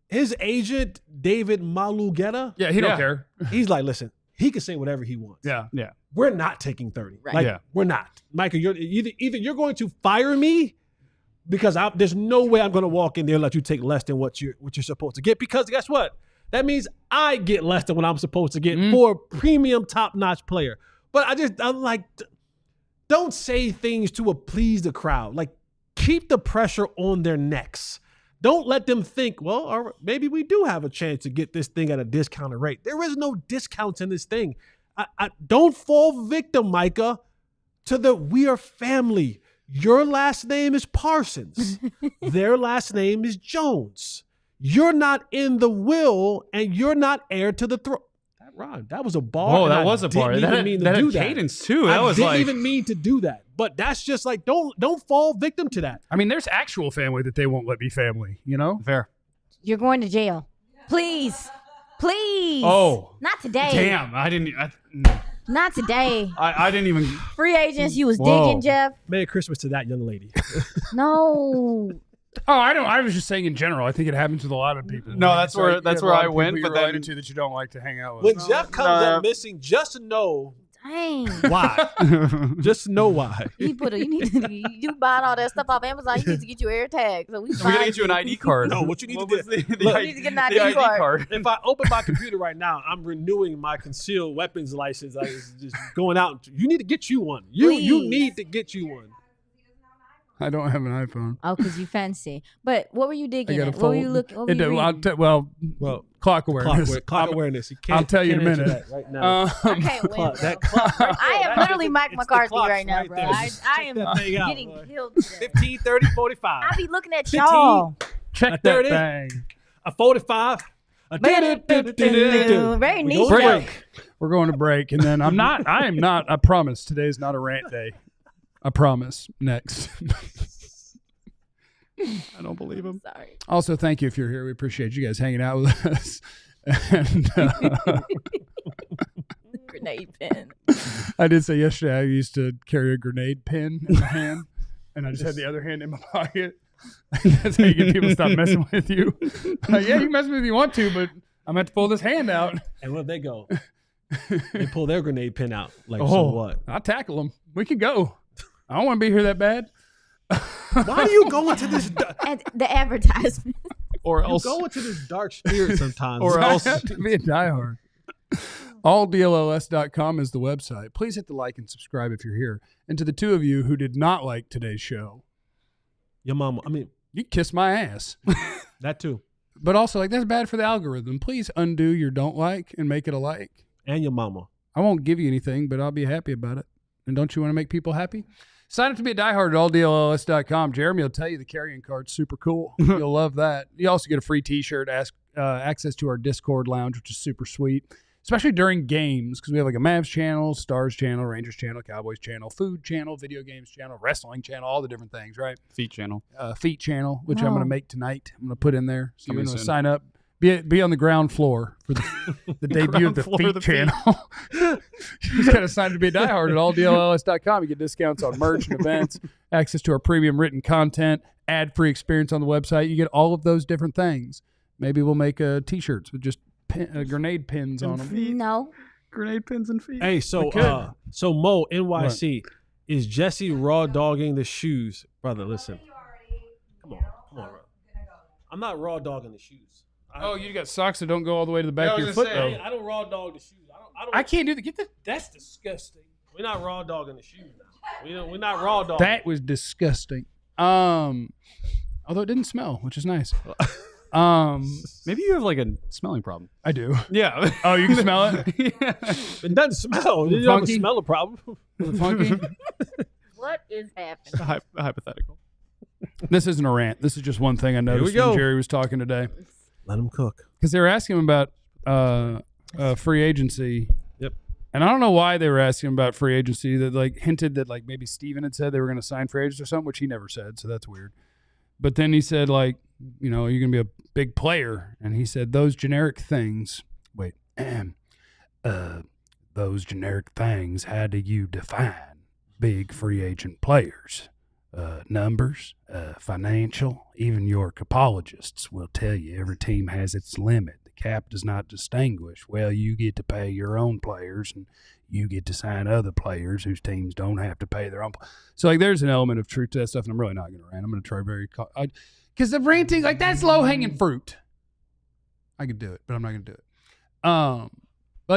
his agent, David Malugeta, Yeah, he don't Yeah. care. he's like, listen, he can say whatever he wants. Yeah. We're not taking 30. Right. Like, Yeah. we're not. Micah, you're either you're going to fire me because there's no way I'm going to walk in there and let you take less than what you're supposed to get, because guess what? That means I get less than what I'm supposed to get for a premium top-notch player. But I'm like, don't say things to appease the crowd. Like, keep the pressure on their necks. Don't let them think, well, all right, maybe we do have a chance to get this thing at a discounted rate. There is no discounts in this thing. I don't fall victim, Micah, to the we are family. Your last name is Parsons. Their last name is Jones. You're not in the will, and you're not heir to the throne. That rhymed. That was a bar. Oh, and that I was a bar. didn't even That mean to had do that. cadence too. That was didn't like even mean to do that. But that's just like, don't fall victim to that. I mean, there's actual family that they won't let be family, you know? fair. You're going to jail. Please. Oh. Not today. Damn, I didn't. Not today. I didn't even. Free agents, you was digging, Jeff. Merry Christmas to that young lady. No. Oh, I don't. I was just saying in general. I think it happens with a lot of people. No, that's where I went. But But then to that you don't like to hang out with. When Jeff comes up missing, just to know Dang. why. Just to know why. You buying all that stuff off Amazon. You need to get your air tag. So we gotta get you an ID card. No, what you need to do. You need to get an ID card. If I open my computer right now, I'm renewing my concealed weapons license. I was just going out. You need to get you one. You need to get you one. I don't have an iPhone. Oh, because you fancy. But what were you digging at? What were you looking? What were you reading? Well, clock awareness. Clock awareness. I'll tell you in a minute. That right now. I can't win. I am literally Mike McCarthy right now, bro. I am getting killed. 15, 30, 45. I be looking at y'all. Check that thing. A 45. Very niche. Break. We're going to break, and then I am not. I promise. Today's not a rant day. I promise. Next. I don't believe him. Sorry. Also, thank you if you're here. We appreciate you guys hanging out with us. And grenade pin. I did say yesterday I used to carry a grenade pin in my hand, and I just had the other hand in my pocket. That's how you get people to stop messing with you. Yeah, you can mess with me if you want to, but I'm going to pull this hand out. And where they go? They pull their grenade pin out. Like, so what? I'll tackle them. We can go. I don't want to be here that bad. Why do you go into this? The advertisement. Or else you go into this dark spirit sometimes. Or else I have to be a diehard. AllDLLS.com is the website. Please hit the like and subscribe if you're here. And to the two of you who did not like today's show, your mama, you kiss my ass. That too. But also, that's bad for the algorithm. Please undo your don't like and make it a like. And your mama. I won't give you anything, but I'll be happy about it. And don't you want to make people happy? Sign up to be a diehard at alldlls.com. Jeremy will tell you the carrying card's super cool. You'll love that. You also get a free t-shirt, access to our Discord lounge, which is super sweet, especially during games, because we have like a Mavs channel, Stars channel, Rangers channel, Cowboys channel, food channel, video games channel, wrestling channel, all the different things, right? Feet channel, which I'm going to make tonight. I'm going to put in there. So you're going to sign up. Be on the ground floor for the debut of the Feet channel. You just got to sign up to be a diehard at alldlls.com. You get discounts on merch and events, access to our premium written content, ad-free experience on the website. You get all of those different things. Maybe we'll make T-shirts with just grenade pins on them. No. Grenade pins and feet. Hey, so Mo, NYC, is Jesse raw dogging the shoes? Brother, listen. Come on, bro. I'm not raw dogging the shoes. You got socks that don't go all the way to the back of your foot, though. I don't raw dog the shoes. I can't do that. That's disgusting. We're not raw dogging the shoes now. We're not raw dogging. That was disgusting. Although it didn't smell, which is nice. Maybe you have like a smelling problem. I do. Yeah. Oh, you can smell it? Yeah. It doesn't smell. You don't smell a problem. Was it funky? What is happening? A hypothetical. This isn't a rant. This is just one thing I noticed when Jerry was talking today. Let him cook. Because they were asking him about free agency. Yep. And I don't know why they were asking him about free agency. That hinted that maybe Steven had said they were going to sign free agents or something, which he never said. So that's weird. But then he said are you going to be a big player? And he said those generic things. Wait. Those generic things. How do you define big free agent players? Numbers, financial, even your capologists will tell you every team has its limit. The cap does not distinguish. Well, you get to pay your own players and you get to sign other players whose teams don't have to pay their own. So there's an element of truth to that stuff, and I'm really not going to rant. I'm going to try because the ranting, that's low-hanging fruit. I could do it, but I'm not going to do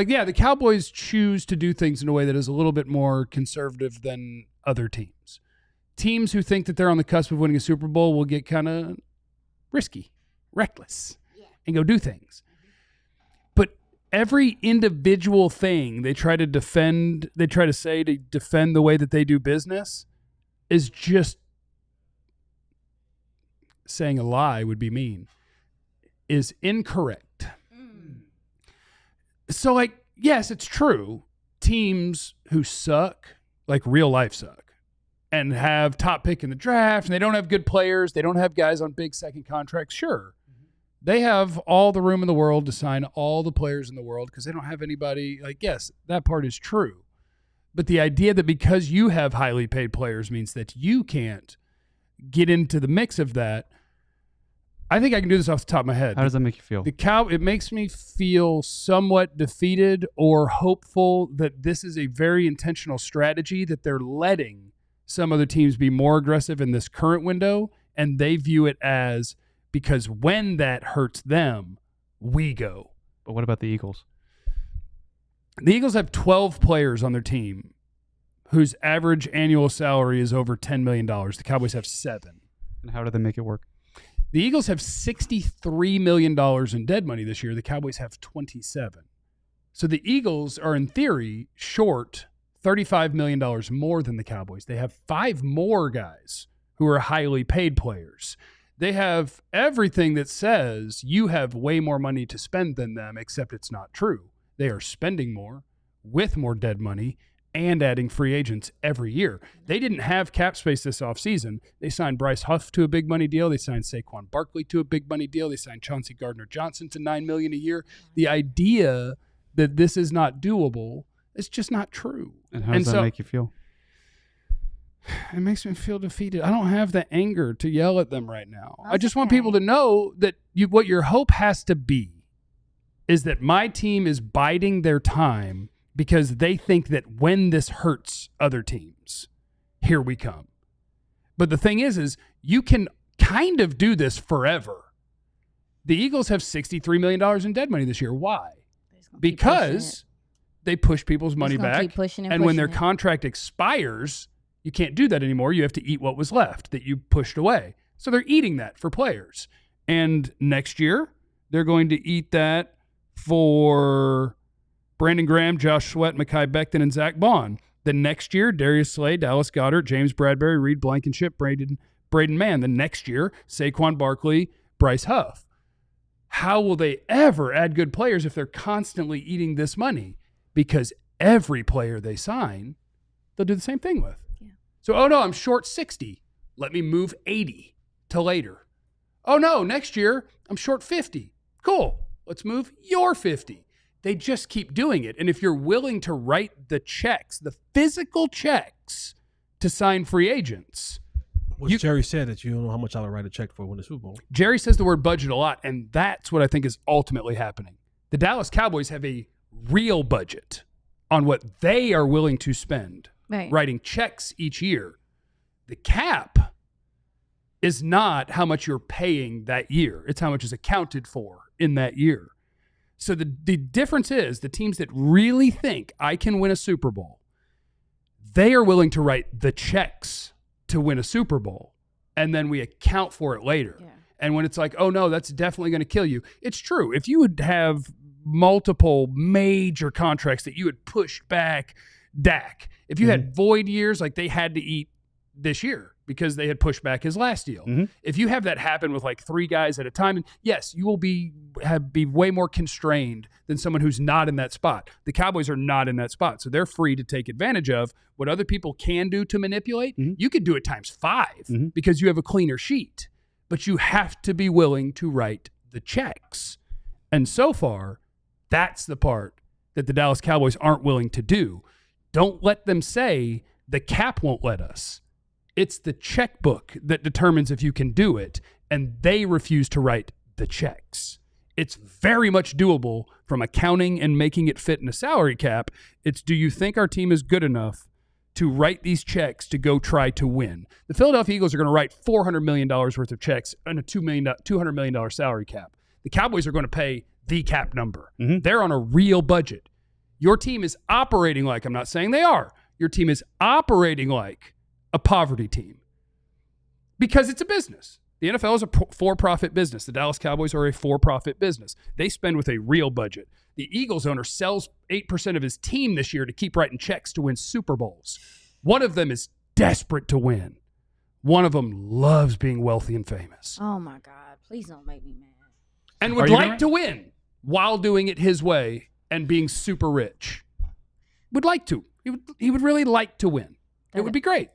it. The Cowboys choose to do things in a way that is a little bit more conservative than other teams. Teams who think that they're on the cusp of winning a Super Bowl will get kind of risky, reckless, and go do things. But every individual thing they try to defend, they try to say to defend the way that they do business is just saying a lie would be mean, is incorrect. So, yes, it's true. Teams who suck, real life suck, and have top pick in the draft, and they don't have good players, they don't have guys on big second contracts, sure. They have all the room in the world to sign all the players in the world because they don't have anybody. Like, yes, that part is true. But the idea that because you have highly paid players means that you can't get into the mix of that, I think I can do this off the top of my head. How does that make you feel? It makes me feel somewhat defeated or hopeful that this is a very intentional strategy that they're letting some other teams be more aggressive in this current window, and they view it as because when that hurts them, we go. But what about the Eagles? The Eagles have 12 players on their team whose average annual salary is over $10 million. The Cowboys have 7. And how do they make it work? The Eagles have $63 million in dead money this year. The Cowboys have 27. So the Eagles are, in theory, short $35 million more than the Cowboys. They have 5 more guys who are highly paid players. They have everything that says you have way more money to spend than them, except it's not true. They are spending more with more dead money and adding free agents every year. They didn't have cap space this offseason. They signed Bryce Huff to a big money deal. They signed Saquon Barkley to a big money deal. They signed Chauncey Gardner-Johnson to $9 million a year. The idea that this is not doable is just not true. And how does that make you feel? It makes me feel defeated. I don't have the anger to yell at them right now. I just want people to know that what your hope has to be is that my team is biding their time because they think that when this hurts other teams, here we come. But the thing is you can kind of do this forever. The Eagles have $63 million in dead money this year. Why? Because they push people's money back. And when their contract expires, you can't do that anymore. You have to eat what was left that you pushed away. So they're eating that for players. And next year, they're going to eat that for Brandon Graham, Josh Sweat, Mekhi Becton, and Zach Bond. The next year, Darius Slay, Dallas Goedert, James Bradbury, Reed Blankenship, Braden Mann. The next year, Saquon Barkley, Bryce Huff. How will they ever add good players if they're constantly eating this money? Because every player they sign, they'll do the same thing with. Yeah. So, oh no, I'm short 60. Let me move 80 to later. Oh no, next year, I'm short 50. Cool. Let's move your 50. They just keep doing it. And if you're willing to write the checks, the physical checks to sign free agents. Jerry said that you don't know how much I'll write a check for when the Super Bowl. Jerry says the word budget a lot, and that's what I think is ultimately happening. The Dallas Cowboys have a real budget on what they are willing to spend, writing checks each year. The cap is not how much you're paying that year. It's how much is accounted for in that year. So the difference is the teams that really think I can win a Super Bowl, they are willing to write the checks to win a Super Bowl, and then we account for it later. Yeah. And when it's like, oh, no, that's definitely going to kill you. It's true. If you would have multiple major contracts that you had pushed back, Dak, if you had void years, like they had to eat this year because they had pushed back his last deal. If you have that happen with like 3 guys at a time, and yes, you will be way more constrained than someone who's not in that spot. The Cowboys are not in that spot, so they're free to take advantage of what other people can do to manipulate. You could do it times 5 because you have a cleaner sheet, but you have to be willing to write the checks. And so far, that's the part that the Dallas Cowboys aren't willing to do. Don't let them say the cap won't let us. It's the checkbook that determines if you can do it, and they refuse to write the checks. It's very much doable from accounting and making it fit in a salary cap. It's, do you think our team is good enough to write these checks to go try to win? The Philadelphia Eagles are going to write $400 million worth of checks on a $200 million salary cap. The Cowboys are going to pay the cap number. They're on a real budget. Your team is operating like, I'm not saying they are, your team is operating like a poverty team because it's a business. The NFL is a for-profit business. The Dallas Cowboys are a for-profit business. They spend with a real budget. The Eagles owner sells 8% of his team this year to keep writing checks to win Super Bowls. One of them is desperate to win. One of them loves being wealthy and famous. Oh, my God. Please don't make me mad. And would like to win while doing it his way and being super rich. Would like to. He would really like to win. It would be great.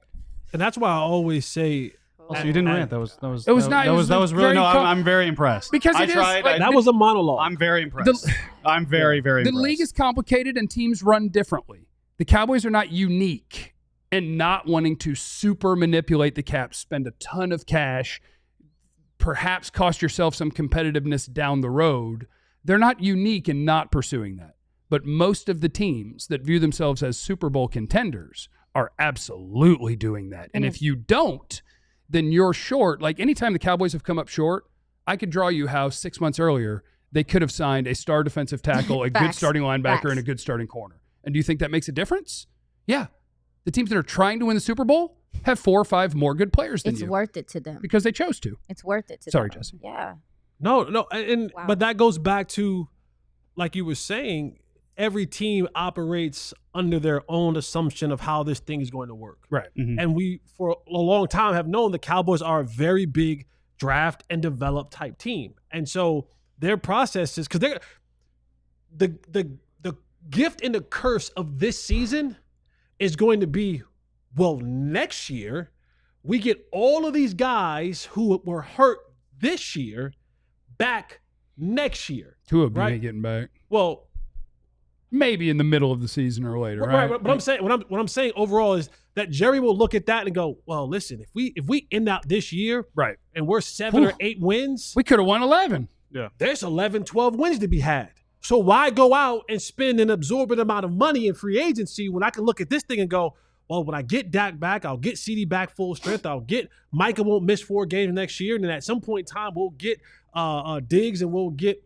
And that's why I always say So you didn't rant. That was not. I'm very impressed. Because that was a monologue. I'm very impressed. I'm very impressed. The league is complicated and teams run differently. The Cowboys are not unique in not wanting to super manipulate the cap, spend a ton of cash, perhaps cost yourself some competitiveness down the road. They're not unique in not pursuing that. But most of the teams that view themselves as Super Bowl contenders are absolutely doing that. And if you don't, then you're short. Like anytime the Cowboys have come up short, I could draw you how 6 months earlier they could have signed a star defensive tackle, a good starting linebacker, and a good starting corner. And do you think that makes a difference? Yeah. The teams that are trying to win the Super Bowl have 4 or 5 more good players than you. It's worth it to them. Because they chose to. It's worth it to them. Sorry, Jesse. Yeah. No. But that goes back to, like you were saying, every team operates under their own assumption of how this thing is going to work. Right. Mm-hmm. And we, for a long time, have known the Cowboys are a very big draft and develop type team. And so their processes, because they're the gift and the curse of this season is going to be, well, next year, we get all of these guys who were hurt this year back next year. 2 of them ain't getting back. Well, maybe in the middle of the season or later, right? But I'm saying what I'm saying overall is that Jerry will look at that and go, well, listen, if we end out this year, right, and we're 7 or 8 wins, we could have won 11. Yeah, there's 11, 12 wins to be had. So why go out and spend an absorbent amount of money in free agency when I can look at this thing and go, well, when I get Dak back, I'll get CD back full strength. I'll get Micah won't miss 4 games next year, and then at some point in time we'll get Diggs and we'll get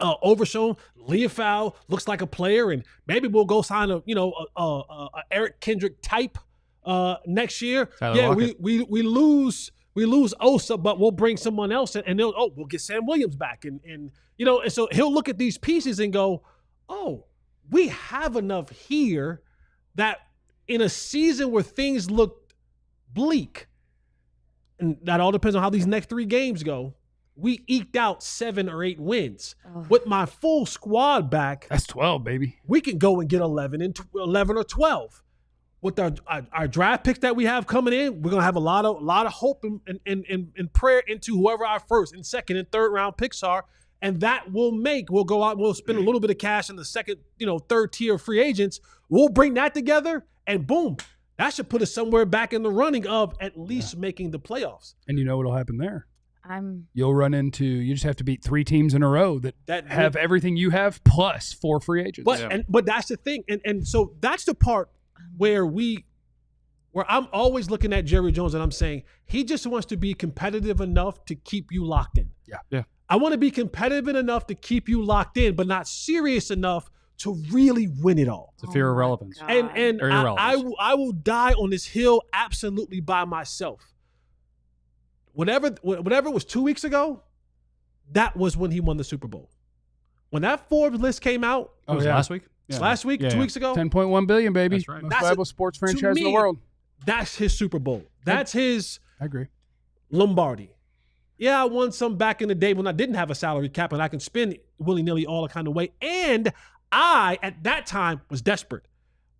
Overshown. Leofau looks like a player, and maybe we'll go sign a Eric Kendrick type next year. We lose Osa, but we'll bring someone else in, and we'll get Sam Williams back, and so he'll look at these pieces and go, oh, we have enough here that in a season where things look bleak, and that all depends on how these next 3 games go, we eked out 7 or 8 wins. Oh. With my full squad back, that's 12, baby. We can go and get 11 or 12. With our draft picks that we have coming in, we're gonna have a lot of hope and prayer into whoever our first and second and third round picks are, and that we'll go out and we'll spend a little bit of cash in the second, third tier of free agents. We'll bring that together, and boom, that should put us somewhere back in the running of at least making the playoffs. And you know what'll happen there? You just have to beat 3 teams in a row that have everything you have plus 4 free agents. But that's the thing, and so that's the part where I'm always looking at Jerry Jones and I'm saying he just wants to be competitive enough to keep you locked in. Yeah. I want to be competitive enough to keep you locked in, but not serious enough to really win it all. It's a fear of relevance. And I will die on this hill absolutely by myself. Whatever was 2 weeks ago, that was when he won the Super Bowl. When that Forbes list came out, last week? Yeah. Last week, 2 weeks ago. $10.1 billion, baby. That's right. Most valuable sports franchise in the world. That's his Super Bowl. That's his I agree. Lombardi. Yeah, I won some back in the day when I didn't have a salary cap and I can spend willy-nilly all the kind of way. And I, at that time, was desperate.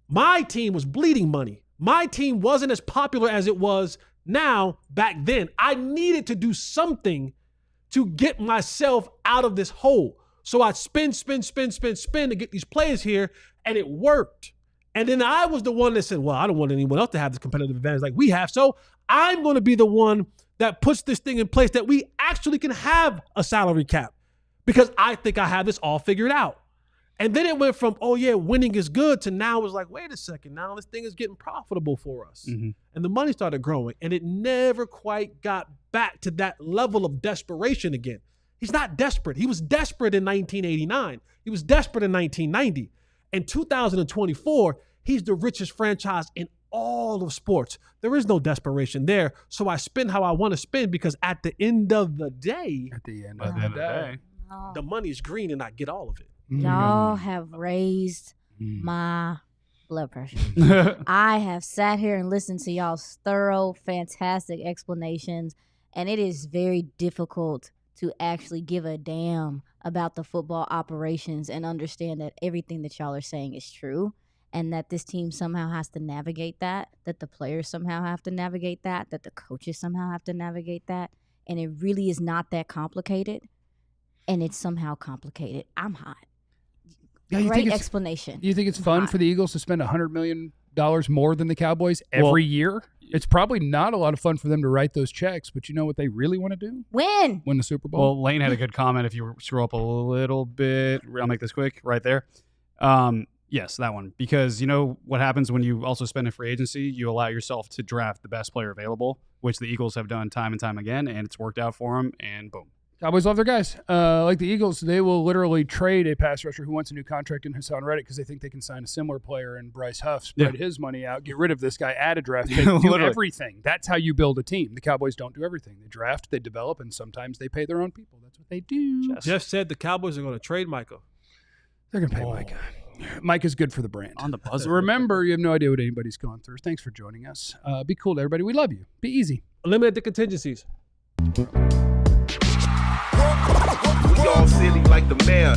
My team was bleeding money. My team wasn't as popular as it was now back then. I needed to do something to get myself out of this hole. So I spin to get these players here, and it worked. And then I was the one that said, well, I don't want anyone else to have this competitive advantage like we have. So I'm going to be the one that puts this thing in place that we actually can have a salary cap because I think I have this all figured out. And then it went from, oh, yeah, winning is good to now it's like, wait a second, now this thing is getting profitable for us. Mm-hmm. And the money started growing, and it never quite got back to that level of desperation again. He's not desperate. He was desperate in 1989. He was desperate in 1990. In 2024, he's the richest franchise in all of sports. There is no desperation there. So I spend how I want to spend because at the end of the day, the money is green and I get all of it. Y'all have raised my blood pressure. I have sat here and listened to y'all's thorough, fantastic explanations, and it is very difficult to actually give a damn about the football operations and understand that everything that y'all are saying is true. and that this team somehow has to navigate that the players somehow have to navigate that the coaches somehow have to navigate that. And it really is not that complicated, and it's somehow complicated. I'm hot. Yeah, Great explanation. You think it's fun for the Eagles to spend $100 million more than the Cowboys every year? It's probably not a lot of fun for them to write those checks, but you know what they really want to do? Win the Super Bowl. Well, Lane had a good comment. If you scroll up a little bit, I'll make this quick, right there. Yes, that one. Because you know what happens when you also spend a free agency? You allow yourself to draft the best player available, which the Eagles have done time and time again, and it's worked out for them, and boom. Cowboys love their guys. Like the Eagles, they will literally trade a pass rusher who wants a new contract in Hassan Reddick because they think they can sign a similar player in Bryce Huff, spread his money out, get rid of this guy, add a draft pick, do everything. That's how you build a team. The Cowboys don't do everything. They draft, they develop, and sometimes they pay their own people. That's what they do. Jeff said the Cowboys are going to trade Micah. They're going to pay Micah. Micah's good for the brand. On the buzzer. Remember, you have no idea what anybody's going through. Thanks for joining us. Be cool to everybody. We love you. Be easy. Eliminate the contingencies. We all silly like the mayor.